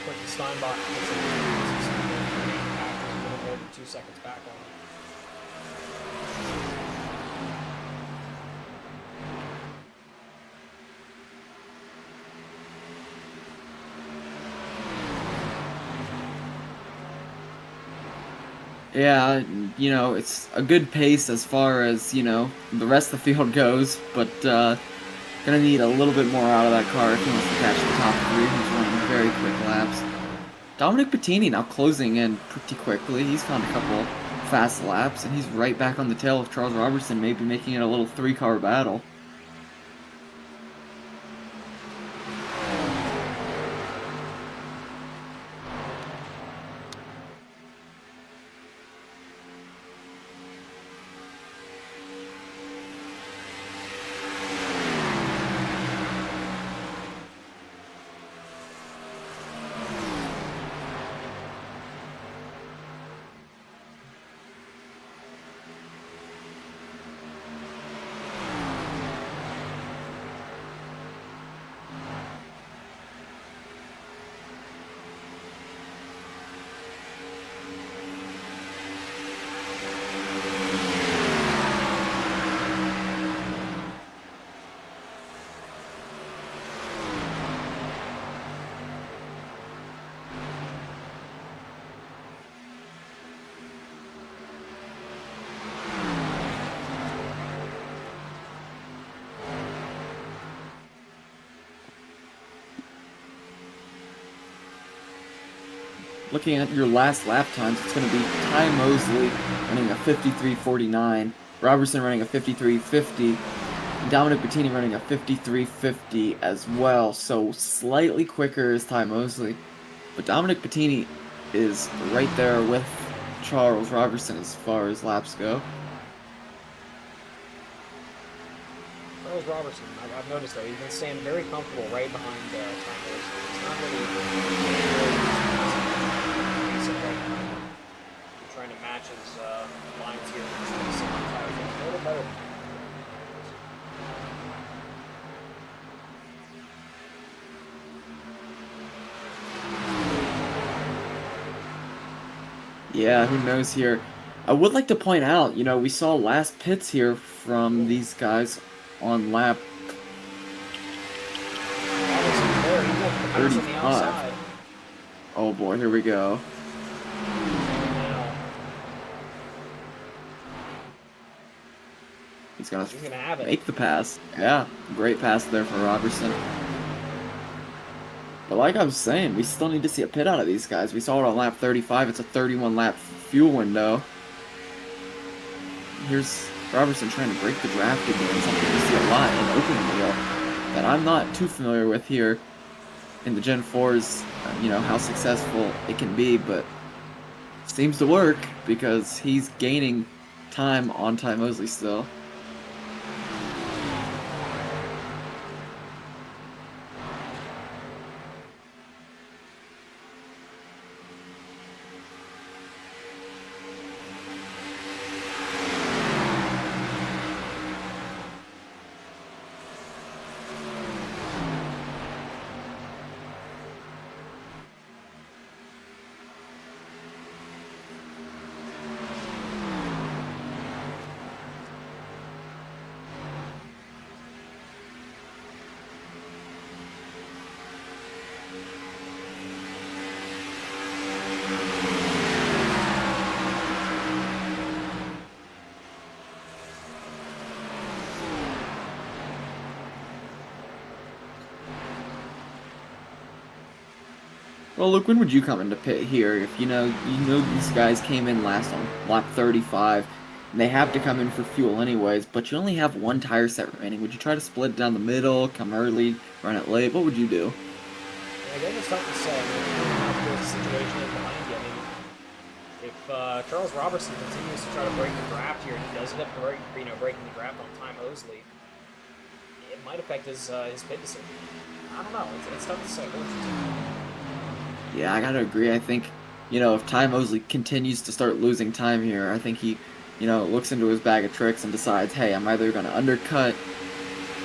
Quick to Steinbach gets a little more than 2 seconds back on him. Yeah, you know, it's a good pace as far as, you know, the rest of the field goes, but gonna need a little bit more out of that car if he wants to catch the top three. He's running very quick laps. Dominic Bettini now closing in pretty quickly. He's found a couple fast laps, and he's right back on the tail of Charles Robertson, maybe making it a little three-car battle. Looking at your last lap times, it's going to be Ty Mosley running a 53.49, Robertson running a 53.50, and Dominic Bettini running a 53.50 as well. So slightly quicker is Ty Mosley, but Dominic Bettini is right there with Charles Robertson as far as laps go. Charles Robertson, I've noticed that he's been staying very comfortable right behind Ty Mosley. It's not really trying to match his lines here. A little better. Yeah, who knows here. I would like to point out, you know, we saw last pits here from these guys on lap 35. Oh boy, here we go. He's gonna make the pass. Yeah, great pass there for Robertson. But like I was saying, we still need to see a pit out of these guys. We saw it on lap 35. It's a 31 lap fuel window. Here's Robertson trying to break the draft again, something we see a lot in open wheel that I'm not too familiar with here in the Gen 4s, you know, how successful it can be, but it seems to work because he's gaining time on Ty Mosley still. Well, look, when would you come into pit here? If you know these guys came in last on lap 35, and they have to come in for fuel anyways, but you only have one tire set remaining. Would you try to split it down the middle, come early, run it late? What would you do? Yeah, again, it's tough to say. I mean, how good the situation is behind you. I mean, if Charles Robertson continues to try to break the draft here, and he does end up breaking the draft on Ty Mosley, it might affect his pit decision. I don't know. It's tough to say. What would you do? Yeah, I gotta agree. I think, if Ty Mosley continues to start losing time here, I think he, looks into his bag of tricks and decides, hey, I'm either gonna undercut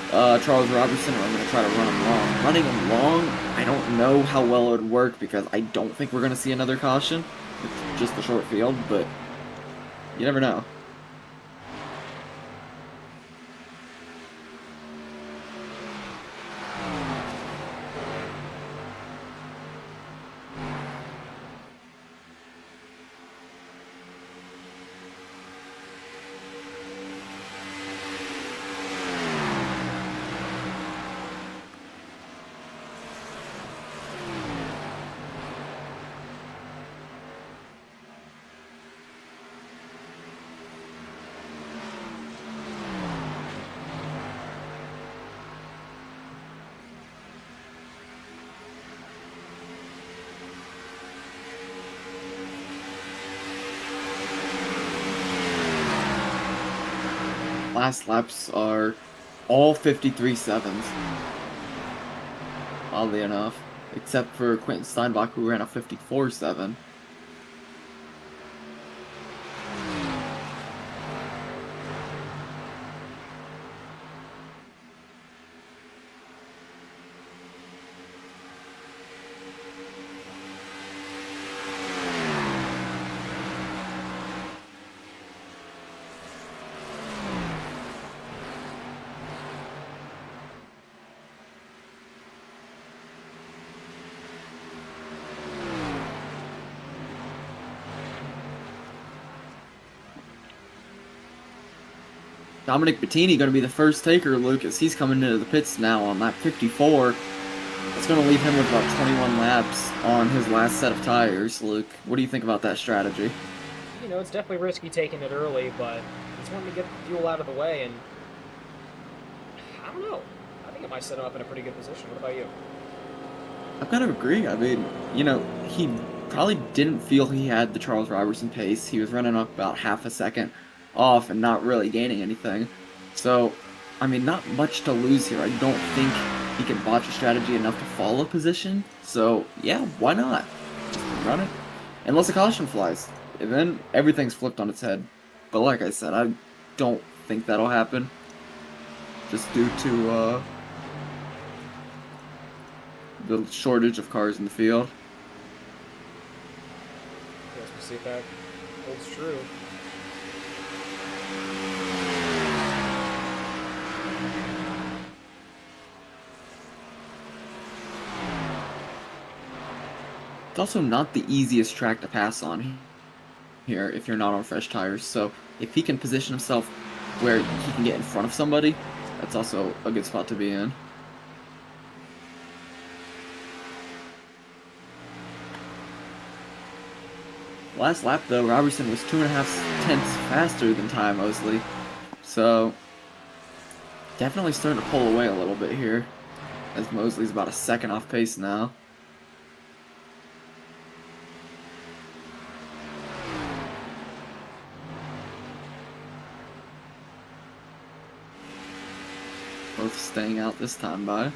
Charles Robertson or I'm gonna try to run him long. Running him long, I don't know how well it would work because I don't think we're gonna see another caution. It's just a short field, but you never know. Last laps are all 53 sevens, oddly enough, except for Quentin Steinbach, who ran a 54-7. Dominic Bettini going to be the first taker, Lucas. He's coming into the pits now on lap 54. That's going to leave him with about 21 laps on his last set of tires. Luke, what do you think about that strategy? It's definitely risky taking it early, but he's wanting to get the fuel out of the way, and I don't know. I think it might set him up in a pretty good position. What about you? I've got to agree. I mean, he probably didn't feel he had the Charles Robertson pace. He was running up about half a second off and not really gaining anything. So, I mean, not much to lose here. I don't think he can botch a strategy enough to fall a position. So, yeah, why not? Just run it. Unless a caution flies. And then everything's flipped on its head. But like I said, I don't think that'll happen. Just due to the shortage of cars in the field. Guess we'll see if that holds true. It's also not the easiest track to pass on here if you're not on fresh tires, so if he can position himself where he can get in front of somebody, that's also a good spot to be in. Last lap though, Robertson was 2.5 tenths faster than Ty Mosley, so definitely starting to pull away a little bit here, as Mosley's about a second off pace now. Both staying out this time by.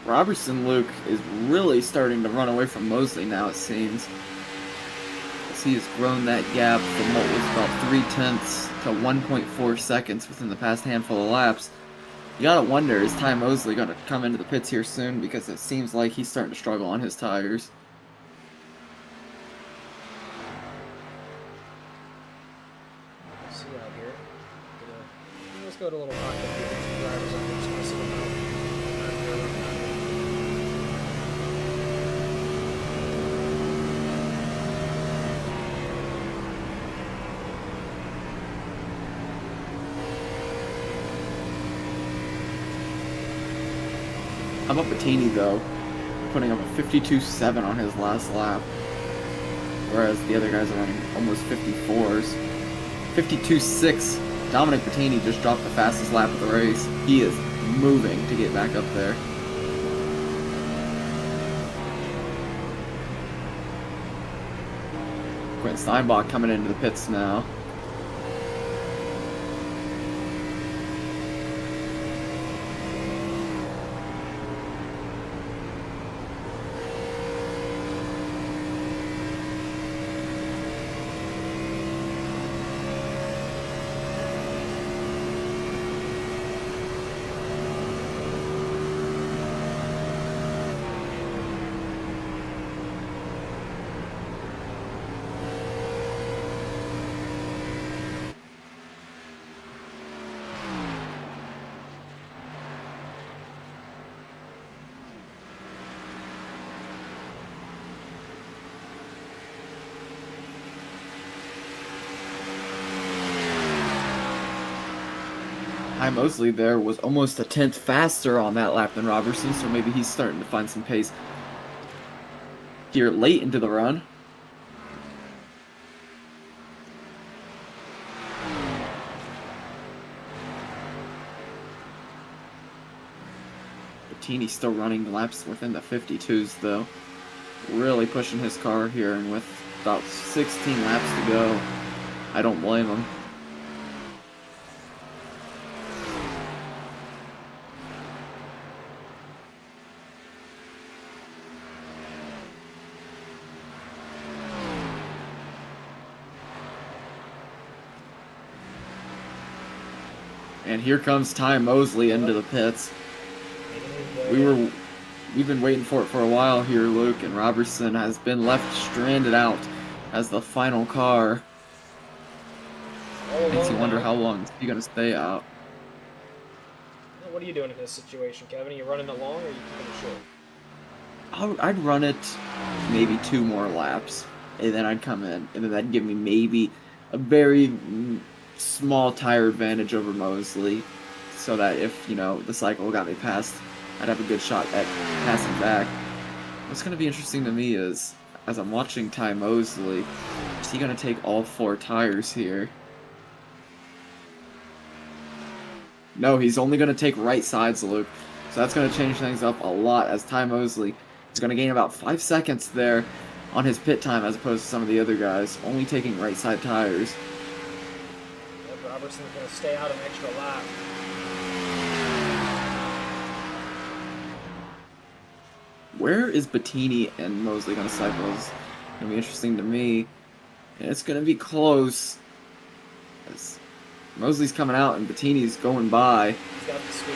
Robertson Luke is really starting to run away from Mosley now, it seems. As he has grown that gap from what was about 0.3 to 1.4 seconds within the past handful of laps. You gotta wonder, is Ty Mosley gonna come into the pits here soon? Because it seems like he's starting to struggle on his tires. See out here. Let's go to a little rocket here. Drivers on here. Just gonna see them out. How about Bettini, though, putting up a 52.7 on his last lap, whereas the other guys are running almost 54s. 52.6. Dominic Bettini just dropped the fastest lap of the race. He is moving to get back up there. Quentin Steinbach coming into the pits now. Ty Mosley there was almost a tenth faster on that lap than Robertson, so maybe he's starting to find some pace here late into the run. Bettini's still running laps within the 52s though. Really pushing his car here, and with about 16 laps to go, I don't blame him. And here comes Ty Mosley into the pits. We've been waiting for it for a while here, Luke, and Robertson has been left stranded out as the final car. Makes you wonder how long is he gonna stay out. What are you doing in this situation, Kevin? Are you running it long or are you keeping it short? I'd run it maybe 2 more laps, and then I'd come in, and then that'd give me maybe a very small tire advantage over Mosley, so that if, you know, the cycle got me past, I'd have a good shot at passing back. What's going to be interesting to me is, as I'm watching Ty Mosley, is he going to take all 4 tires here? No, he's only going to take right sides, Luke. So that's going to change things up a lot, as Ty Mosley is going to gain about 5 seconds there on his pit time as opposed to some of the other guys, only taking right side tires. Robertson's going to stay out an extra lap. Where is Bettini and Mosley going to cycle? It's going to be interesting to me. And it's going to be close. As Mosley's coming out and Bettini's going by. He's got the speed.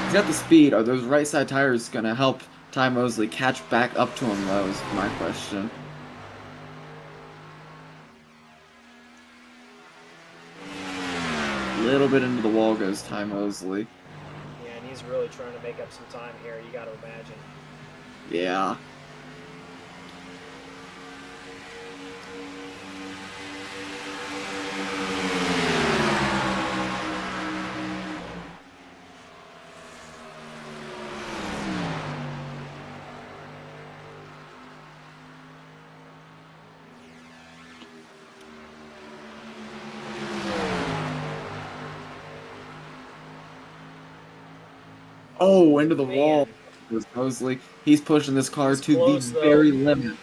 He's got the speed. Are those right side tires going to help Ty Mosley catch back up to him, though, is my question. Little bit into the wall goes Ty Mosley. Yeah, and he's really trying to make up some time here, you gotta imagine. Yeah. Oh, into the wall was Mosley. He's pushing this car to close, the very limit.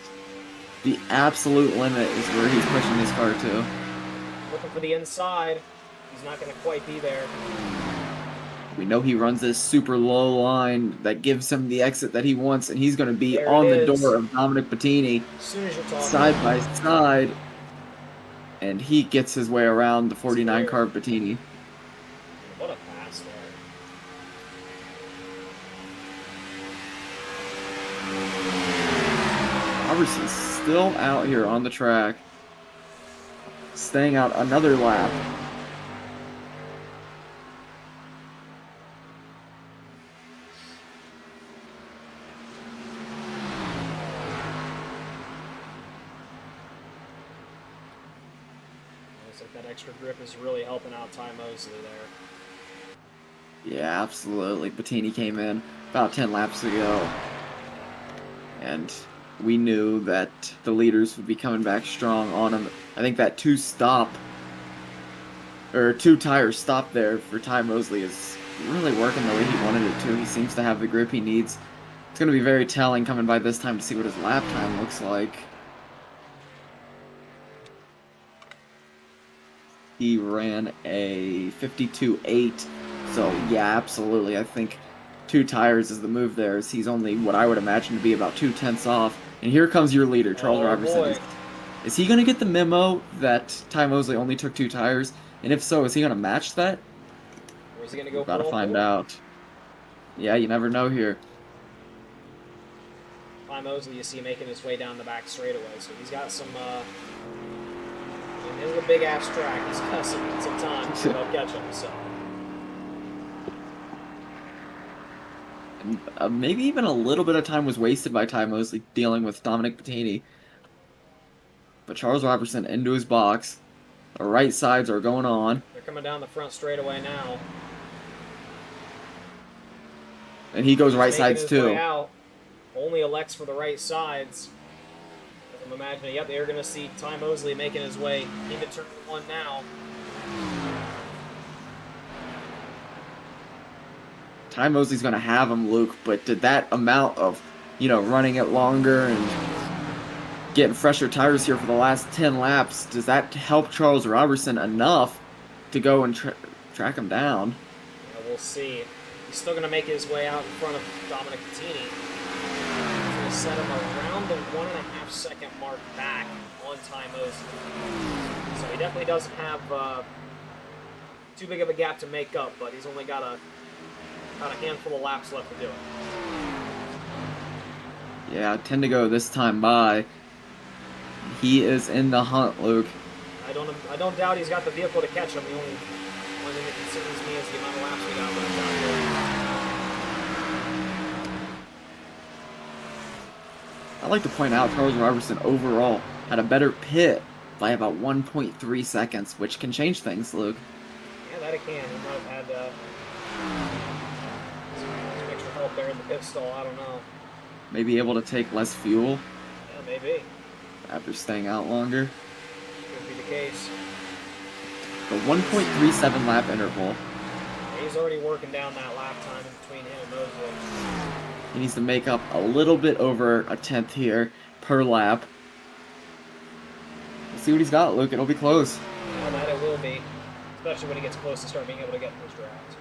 The absolute limit is where he's pushing this car to. Looking for the inside. He's not going to quite be there. We know he runs this super low line that gives him the exit that he wants, and he's going to be There on it the is. door of Dominic Bettini, As soon as you're talking. side by side, and he gets his way around the 49 car of Bettini. What a pass there. Robertson's still out here on the track, staying out another lap. Looks like that extra grip is really helping out Ty Mosley there. Yeah, absolutely. Bettini came in about 10 laps ago, and we knew that the leaders would be coming back strong on him. I think that two tire stop there for Ty Mosley is really working the way he wanted it to. He seems to have the grip he needs. It's going to be very telling coming by this time to see what his lap time looks like. He ran a 52.8, so yeah, absolutely. I think 2 tires is the move there, as he's only what I would imagine to be about 2/10 off. And here comes your leader, Charles Robertson. Is he going to get the memo that Ty Mosley only took 2 tires? And if so, is he going to match that? Or is he going to go? Gotta find out. Yeah, you never know here. Ty Mosley, you see making his way down the back straightaway, so he's got some. This is a big ass track. He's got some time to catch him. So. Maybe even a little bit of time was wasted by Ty Mosley dealing with Dominic Bettini. But Charles Robertson into his box. The right sides are going on. They're coming down the front straightaway now. And he goes right sides too. Only elects for the right sides. I'm imagining, yep, they're going to see Ty Mosley making his way into turn 1 now. Ty Mosley's going to have him, Luke, but did that amount of, running it longer and getting fresher tires here for the last 10 laps, does that help Charles Robertson enough to go and track him down? Yeah, we'll see. He's still going to make his way out in front of Dominic Bettini. He's going to set him around the 1.5 second mark back on Ty Mosley. So he definitely doesn't have too big of a gap to make up, but he's only got a handful of laps left to do it. Yeah, 10 to go this time by. He is in the hunt, Luke. I don't doubt he's got the vehicle to catch him. The only one thing that concerns me is the amount of laps we got left out there. I'd like to point out Charles Robertson overall had a better pit by about 1.3 seconds, which can change things, Luke. Yeah, that it can. He might have had some extra help there in the pit stall. I don't know. Maybe able to take less fuel. Yeah, maybe. After staying out longer. Could be the case. The 1.37 lap interval. He's already working down that lap time in between him and Mosley. He needs to make up a little bit over a 10th here per lap. Let's see what he's got, Luke. It'll be close. Well, that it will be. Especially when he gets close to start being able to get in those drafts.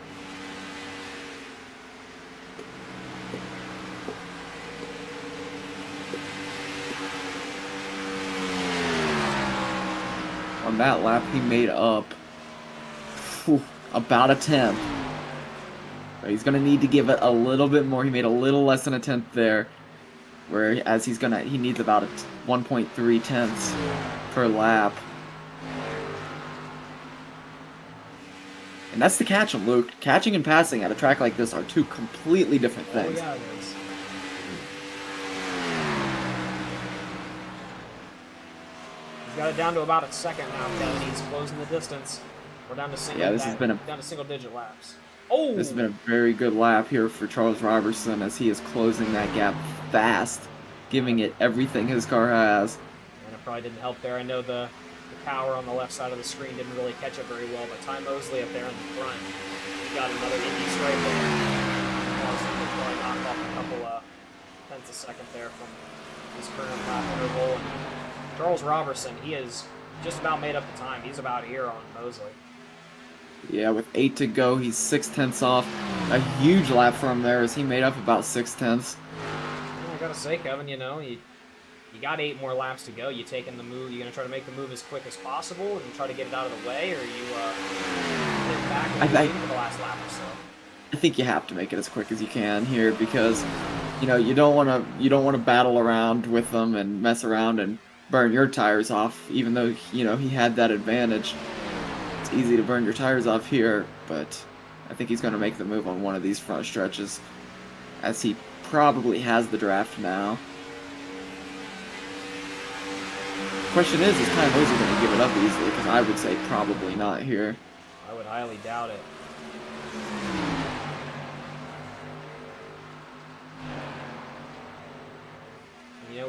On that lap, he made up about a 10th. But he's going to need to give it a little bit more. He made a little less than a 10th there. Whereas he needs about 1.3 tenths per lap. And that's to catch him, Luke. Catching and passing at a track like this are 2 completely different things. Oh, yeah, it is. He's got it down to about a second now, Kevin. He's closing the distance. We're down to single-digit laps. Oh! This has been a very good lap here for Charles Robertson as he is closing that gap fast, giving it everything his car has. And it probably didn't help there. I know the power on the left side of the screen didn't really catch it very well, but Ty Mosley up there in the front, he got another Indy stripe there. Probably knocked off a couple tenths a second there from his current lap interval. And Charles Robertson, he has just about made up the time. He's about here on Mosley. Yeah, with 8 to go, he's 6/10 off. A huge lap for him there as he made up about 6/10. Well, I gotta say, Kevin, you got 8 more laps to go. You taking the move? You gonna try to make the move as quick as possible and try to get it out of the way, or you sit back and I, wait I for the last lap or so? I think you have to make it as quick as you can here because, you don't want to battle around with them and mess around and burn your tires off. Even though he had that advantage, it's easy to burn your tires off here. But I think he's going to make the move on one of these front stretches, as he probably has the draft now. Question is Ty Mosley going to give it up easily? Because I would say probably not here. I would highly doubt it.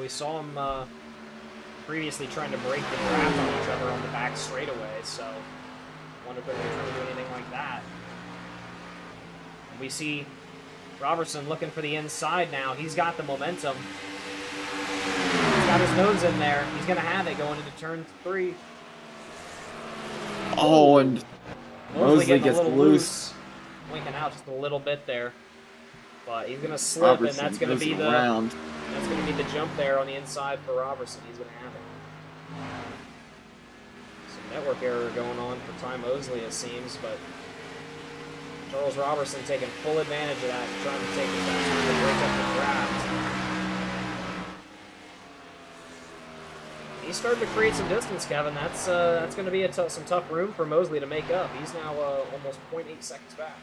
We saw him previously trying to break the draft on each other on the back straightaway, so I wonder if they're going to try to do anything like that. And we see Robertson looking for the inside now. He's got the momentum. He's got his nose in there. He's going to have it going into turn 3. Oh, and Mosley gets loose. Winking out just a little bit there. But he's going to slip, Robertson, and that's going to be that's going to be the jump there on the inside for Robertson. He's going to have it. Some network error going on for Ty Mosley, it seems, but Charles Robertson taking full advantage of that, trying to take his time to break up the draft. He's starting to create some distance, Kevin. That's going to be some tough room for Mosley to make up. He's now almost 0.8 seconds back.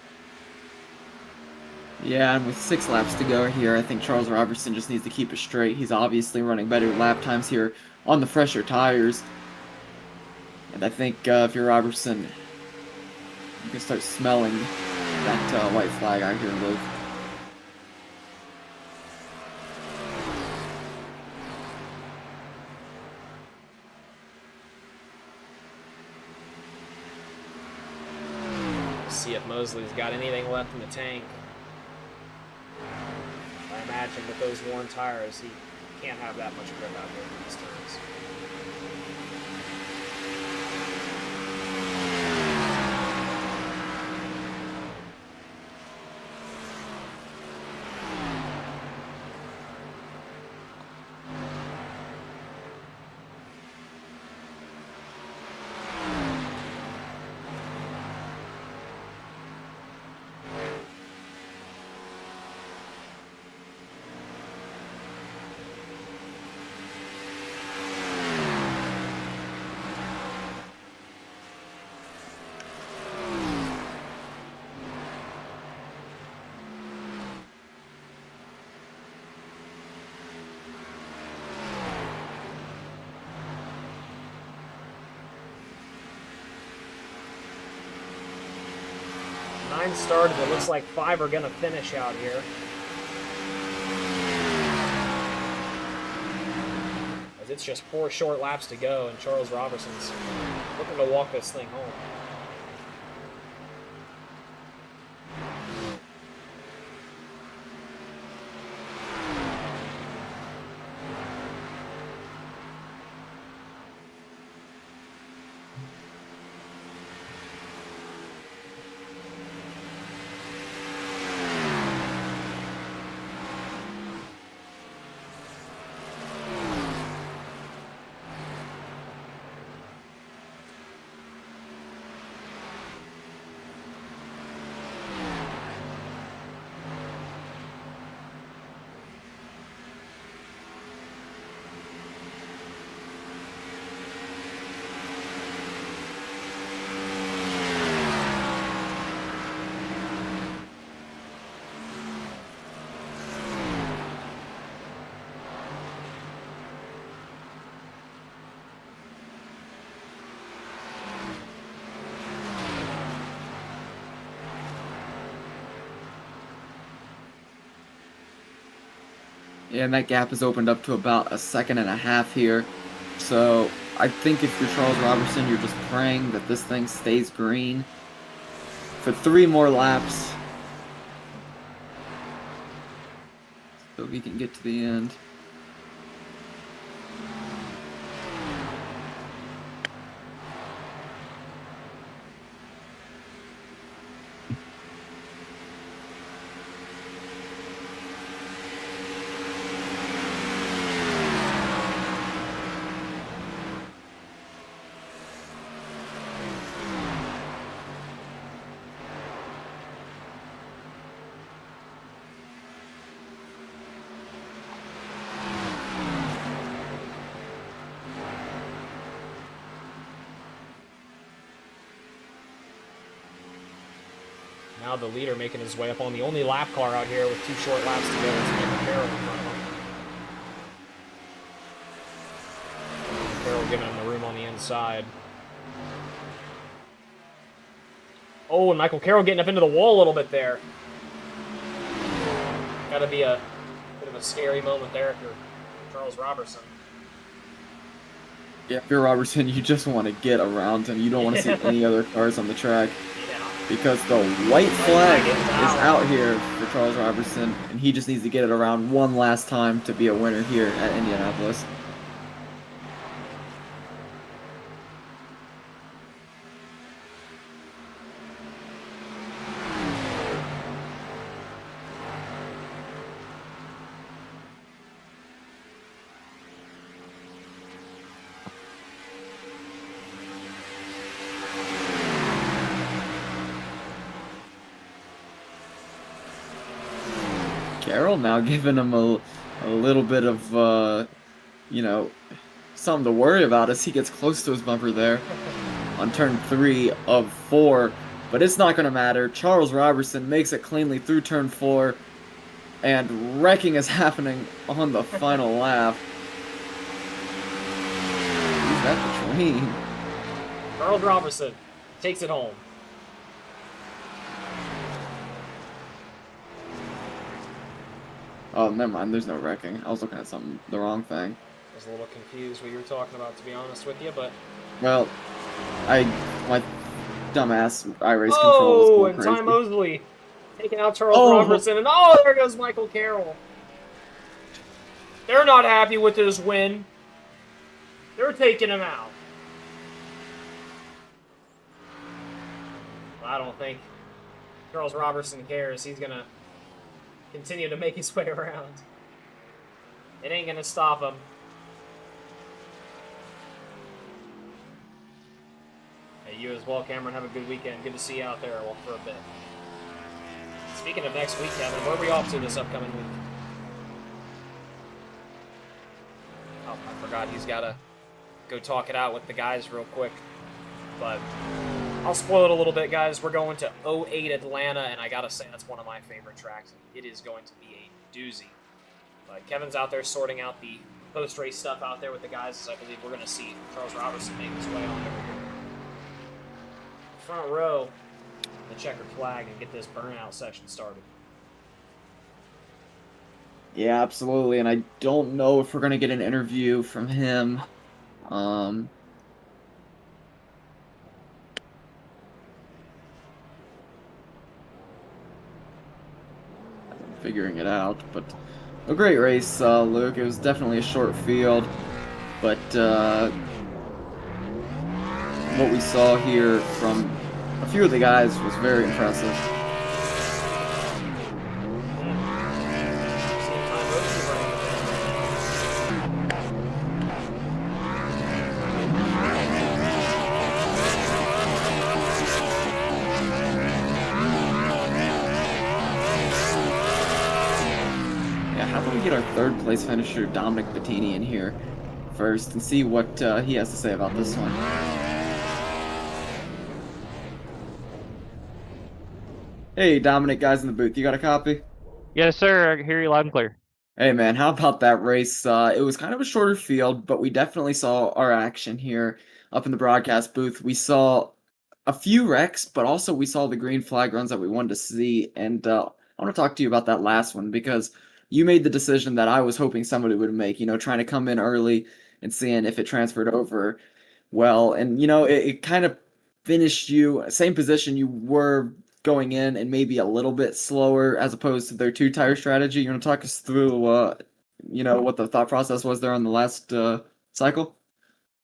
Yeah, and with 6 laps to go here, I think Charles Robertson just needs to keep it straight. He's obviously running better lap times here on the fresher tires. And I think if you're Robertson, you can start smelling that white flag out here, Luke. See if Mosley's got anything left in the tank. I imagine with those worn tires, he can't have that much grip out here in these turns. Nine started, it looks like 5 are going to finish out here. As it's just 4 short laps to go, and Charles Robertson's looking to walk this thing home. Yeah, and that gap has opened up to about 1.5 seconds here. So I think if you're Charles Robertson, you're just praying that this thing stays green for 3 more laps, so he can get to the end. Now the leader making his way up on the only lap car out here with 2 short laps to go. It's Michael Carroll in front of him. Carroll giving him the room on the inside. Oh, and Michael Carroll getting up into the wall a little bit there. Gotta be a bit of a scary moment there if you're Charles Robertson. Yeah, if you're Robertson, you just want to get around him. You don't want to see any other cars on the track. Yeah. Because the white flag is out here for Charles Robertson, and he just needs to get it around one last time to be a winner here at Indianapolis. Carroll now giving him a little bit of, you know, something to worry about as he gets close to his bumper there on turn 3 of 4. But it's not going to matter. Charles Robertson makes it cleanly through turn 4, and wrecking is happening on the final lap. Who's that between? Charles Robertson takes it home. Oh, never mind. There's no wrecking. I was looking at the wrong thing. I was a little confused what you were talking about, to be honest with you, but... Well, my dumbass iRace control was Oh, going and crazy. Ty Mosley taking out Charles Robertson, and oh, there goes Michael Carroll. They're not happy with this win. They're taking him out. Well, I don't think Charles Robertson cares. He's going to continue to make his way around. It ain't going to stop him. Hey, you as well, Cameron. Have a good weekend. Good to see you out there for a bit. Speaking of next week, Kevin, where are we off to this upcoming week? Oh, I forgot he's got to go talk it out with the guys real quick. But I'll spoil it a little bit, guys. We're going to 08 Atlanta, and I got to say, that's one of my favorite tracks. It is going to be a doozy. But Kevin's out there sorting out the post-race stuff out there with the guys, as I believe we're going to see Charles Robertson make his way on over here. Front row, the checkered flag, and get this burnout session started. Yeah, absolutely. And I don't know if we're going to get an interview from him. Figuring it out, but a great race, Luke. It was definitely a short field, but what we saw here from a few of the guys was very impressive. Get our third place finisher Dominic Bettini in here first and see what he has to say about this one. Hey Dominic, guys in the booth, you got a copy? Yes sir, I hear you loud and clear. Hey man, how about that race? It was kind of a shorter field, but we definitely saw our action here up in the broadcast booth. We saw a few wrecks, but also we saw the green flag runs that we wanted to see, and I want to talk to you about that last one because you made the decision that I was hoping somebody would make, trying to come in early and seeing if it transferred over well. And, it kind of finished you, same position you were going in and maybe a little bit slower as opposed to their 2-tire strategy. You want to talk us through, what the thought process was there on the last cycle?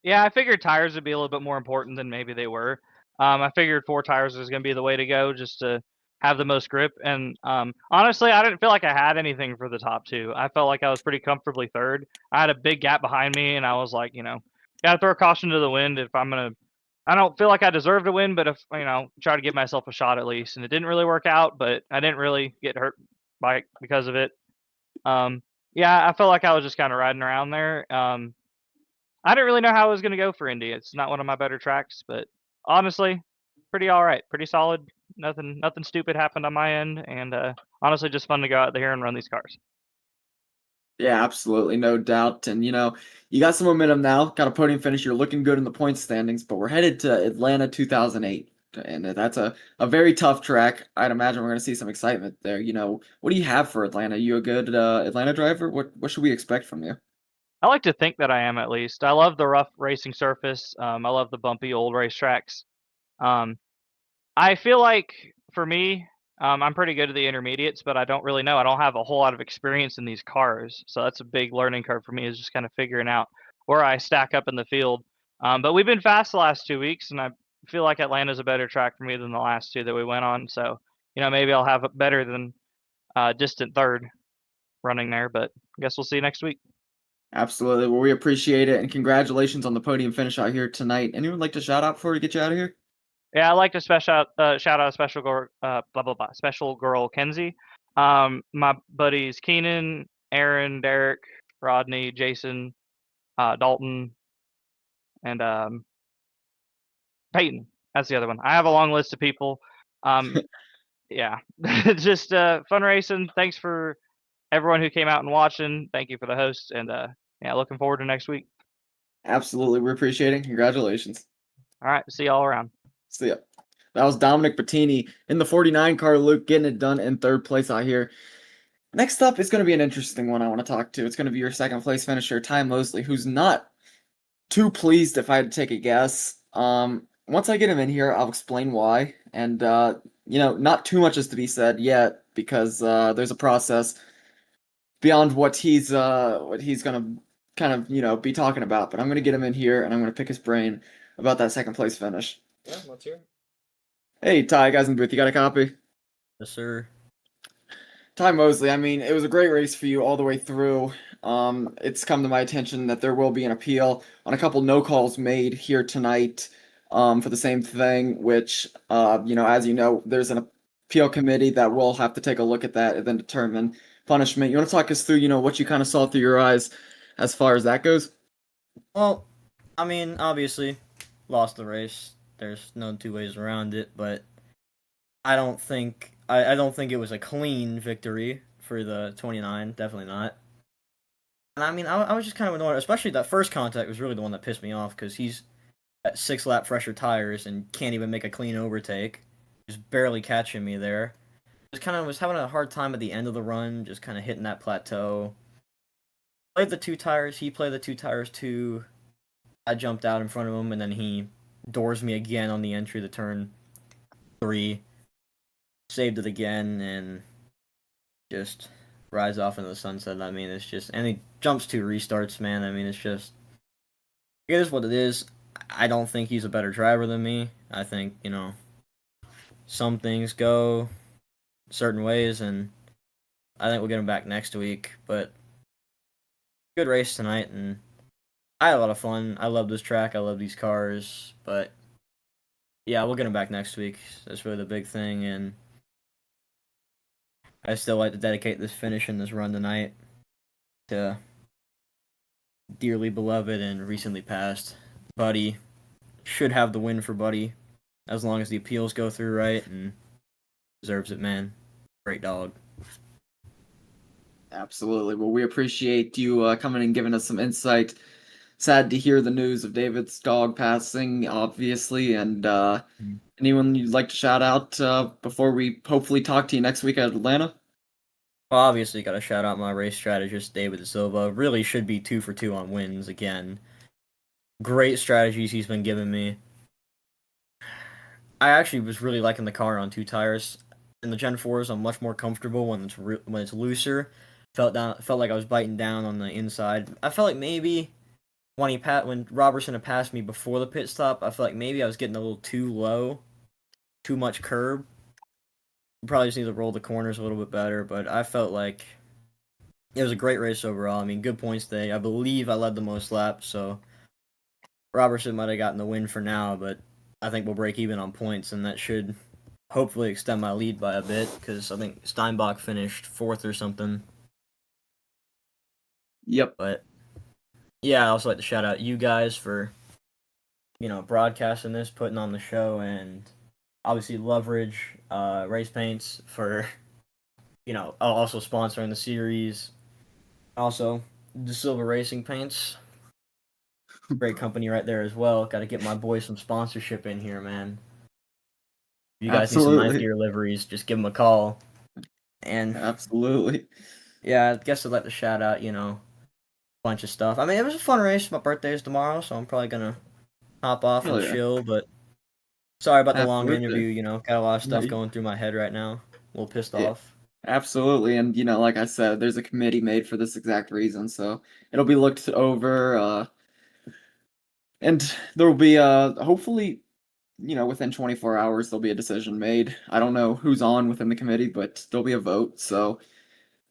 Yeah, I figured tires would be a little bit more important than maybe they were. I figured 4 tires was going to be the way to go just to have the most grip. And honestly, I didn't feel like I had anything for the top 2. I felt like I was pretty comfortably third. I had a big gap behind me, and I was like, got to throw caution to the wind if I'm going to. I don't feel like I deserve to win, but if, try to give myself a shot at least. And it didn't really work out, but I didn't really get hurt because of it. Yeah, I felt like I was just kind of riding around there. I didn't really know how it was going to go for Indy. It's not one of my better tracks, but honestly, pretty all right, pretty solid. Nothing stupid happened on my end, and honestly, just fun to go out there and run these cars. Yeah, absolutely, no doubt. And you got some momentum now. Got a podium finish. You're looking good in the point standings. But we're headed to Atlanta 2008, and that's a very tough track. I'd imagine we're going to see some excitement there. What do you have for Atlanta? You a good Atlanta driver? What should we expect from you? I like to think that I am at least. I love the rough racing surface. I love the bumpy old racetracks. Um, I feel like for me, I'm pretty good at the intermediates, but I don't really know. I don't have a whole lot of experience in these cars, so that's a big learning curve for me. Is just kind of figuring out where I stack up in the field. But we've been fast the last 2 weeks, and I feel like Atlanta's a better track for me than the last two that we went on. So maybe I'll have it better than distant third running there. But I guess we'll see next week. Absolutely. Well, we appreciate it, and congratulations on the podium finish out here tonight. Anyone like to shout out before we get you out of here? Yeah, I'd like to shout out special girl, blah blah blah, special girl Kenzie. My buddies Keenan, Aaron, Derek, Rodney, Jason, Dalton, and Peyton. That's the other one. I have a long list of people. Yeah, just fun racing. Thanks for everyone who came out and watching. Thank you for the hosts, and yeah, looking forward to next week. Absolutely. We appreciate it. Congratulations. All right, see y'all around. See ya. That was Dominic Bettini in the 49 car, Luke, getting it done in third place out here. Next up is going to be an interesting one I want to talk to. It's going to be your second place finisher, Ty Mosley, who's not too pleased if I had to take a guess. Once I get him in here, I'll explain why. And, not too much is to be said yet because there's a process beyond what he's going to kind of, be talking about. But I'm going to get him in here and I'm going to pick his brain about that second place finish. Yeah, let's hear it. Hey, Ty, guys in the booth, you got a copy? Yes, sir. Ty Mosley, I mean, it was a great race for you all the way through. It's come to my attention that there will be an appeal on a couple no calls made here tonight for the same thing, which, as you know, there's an appeal committee that will have to take a look at that and then determine punishment. You want to talk us through, what you kind of saw through your eyes as far as that goes? Well, I mean, obviously, lost the race. There's no two ways around it, but I don't think it was a clean victory for the 29. Definitely not. And I mean, I was just kind of annoyed, especially that first contact was really the one that pissed me off because he's at 6-lap fresher tires and can't even make a clean overtake. Just barely catching me there. Was having a hard time at the end of the run, just kind of hitting that plateau. Played the two tires. He played the two tires too. I jumped out in front of him, and then he doors me again on the entry to turn 3. Saved it again, and just rides off into the sunset. I mean, it's just... And he jumps 2 restarts, man. I mean, it's just... It is what it is. I don't think he's a better driver than me. I think, some things go certain ways, and I think we'll get him back next week. But good race tonight, and I had a lot of fun. I love this track. I love these cars. But yeah, we'll get him back next week. That's really the big thing, and I still like to dedicate this finish and this run tonight to dearly beloved and recently passed Buddy. Should have the win for Buddy as long as the appeals go through right, and deserves it, man. Great dog. Absolutely. Well, we appreciate you coming and giving us some insight. Sad to hear the news of David's dog passing, obviously, and anyone you'd like to shout out before we hopefully talk to you next week at Atlanta? Well, obviously, got to shout out my race strategist, David Silva. Really should be 2 for 2 on wins again. Great strategies he's been giving me. I actually was really liking the car on 2 tires. In the Gen 4s, I'm much more comfortable when it's looser. Felt like I was biting down on the inside. I felt like maybe when Robertson had passed me before the pit stop, I felt like maybe I was getting a little too low, too much curb. Probably just need to roll the corners a little bit better, but I felt like it was a great race overall. I mean, good points day. I believe I led the most laps, so Robertson might have gotten the win for now, but I think we'll break even on points, and that should hopefully extend my lead by a bit, because I think Steinbach finished 4th or something. Yep. But yeah, I also like to shout out you guys for, broadcasting this, putting on the show, and obviously Leverage race paints for also sponsoring the series. Also, the Silver Racing paints, great company right there as well. Got to get my boy some sponsorship in here, man. If you guys need some ninth Absolutely. gear liveries, just give them a call. And Absolutely. yeah, I guess I'd like to shout out, a bunch of stuff. I mean, it was a fun race. My birthday is tomorrow, so I'm probably gonna hop off Hell and yeah. chill. But sorry about the Happy long birthday. interview. Got a lot of No, stuff going through my head right now. A little pissed yeah, off. absolutely. And like I said, there's a committee made for this exact reason, so it'll be looked over, and there will be hopefully, within 24 hours there'll be a decision made. I don't know who's on within the committee, but there'll be a vote. So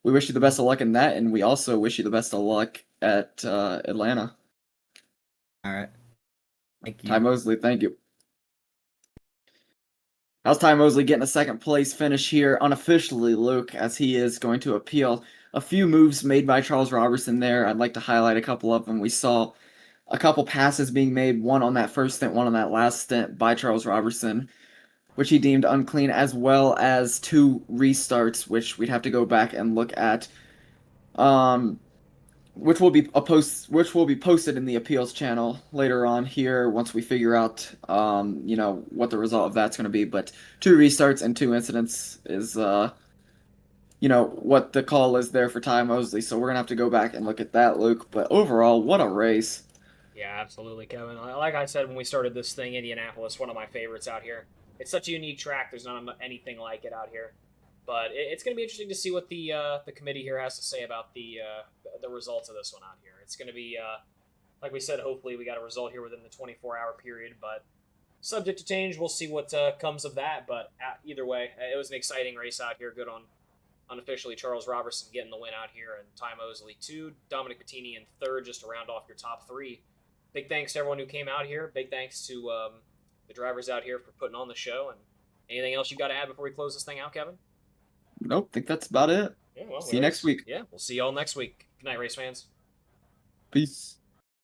we wish you the best of luck in that, and we also wish you the best of luck at Atlanta. All right, thank Ty you. Mosley, thank you. How's Ty Mosley getting a second place finish here unofficially, Luke, as he is going to appeal a few moves made by Charles Robertson there. I'd like to highlight a couple of them. We saw a couple passes being made, one on that first stint, one on that last stint by Charles Robertson, which he deemed unclean, as well as two restarts, which we'd have to go back and look at. Which will be posted in the appeals channel later on here once we figure out what the result of that's going to be. But two restarts and two incidents is what the call is there for Ty Mosley. So we're gonna have to go back and look at that, Luke. But overall, what a race! Yeah, absolutely, Kevin. Like I said when we started this thing, Indianapolis, one of my favorites out here. It's such a unique track. There's not anything like it out here. But it's going to be interesting to see what the committee here has to say about the results of this one out here. It's going to be, like we said, hopefully we got a result here within the 24-hour period. But subject to change, we'll see what comes of that. But either way, it was an exciting race out here. Good on unofficially Charles Robertson getting the win out here, and Ty Mosley 2, Dominic Bettini in 3rd, just to round off your top 3. Big thanks to everyone who came out here. Big thanks to the drivers out here for putting on the show. And anything else you got to add before we close this thing out, Kevin? Nope, think that's about it. Yeah, well, See you next week. Yeah, we'll see y'all next week. Good night, race fans. Peace.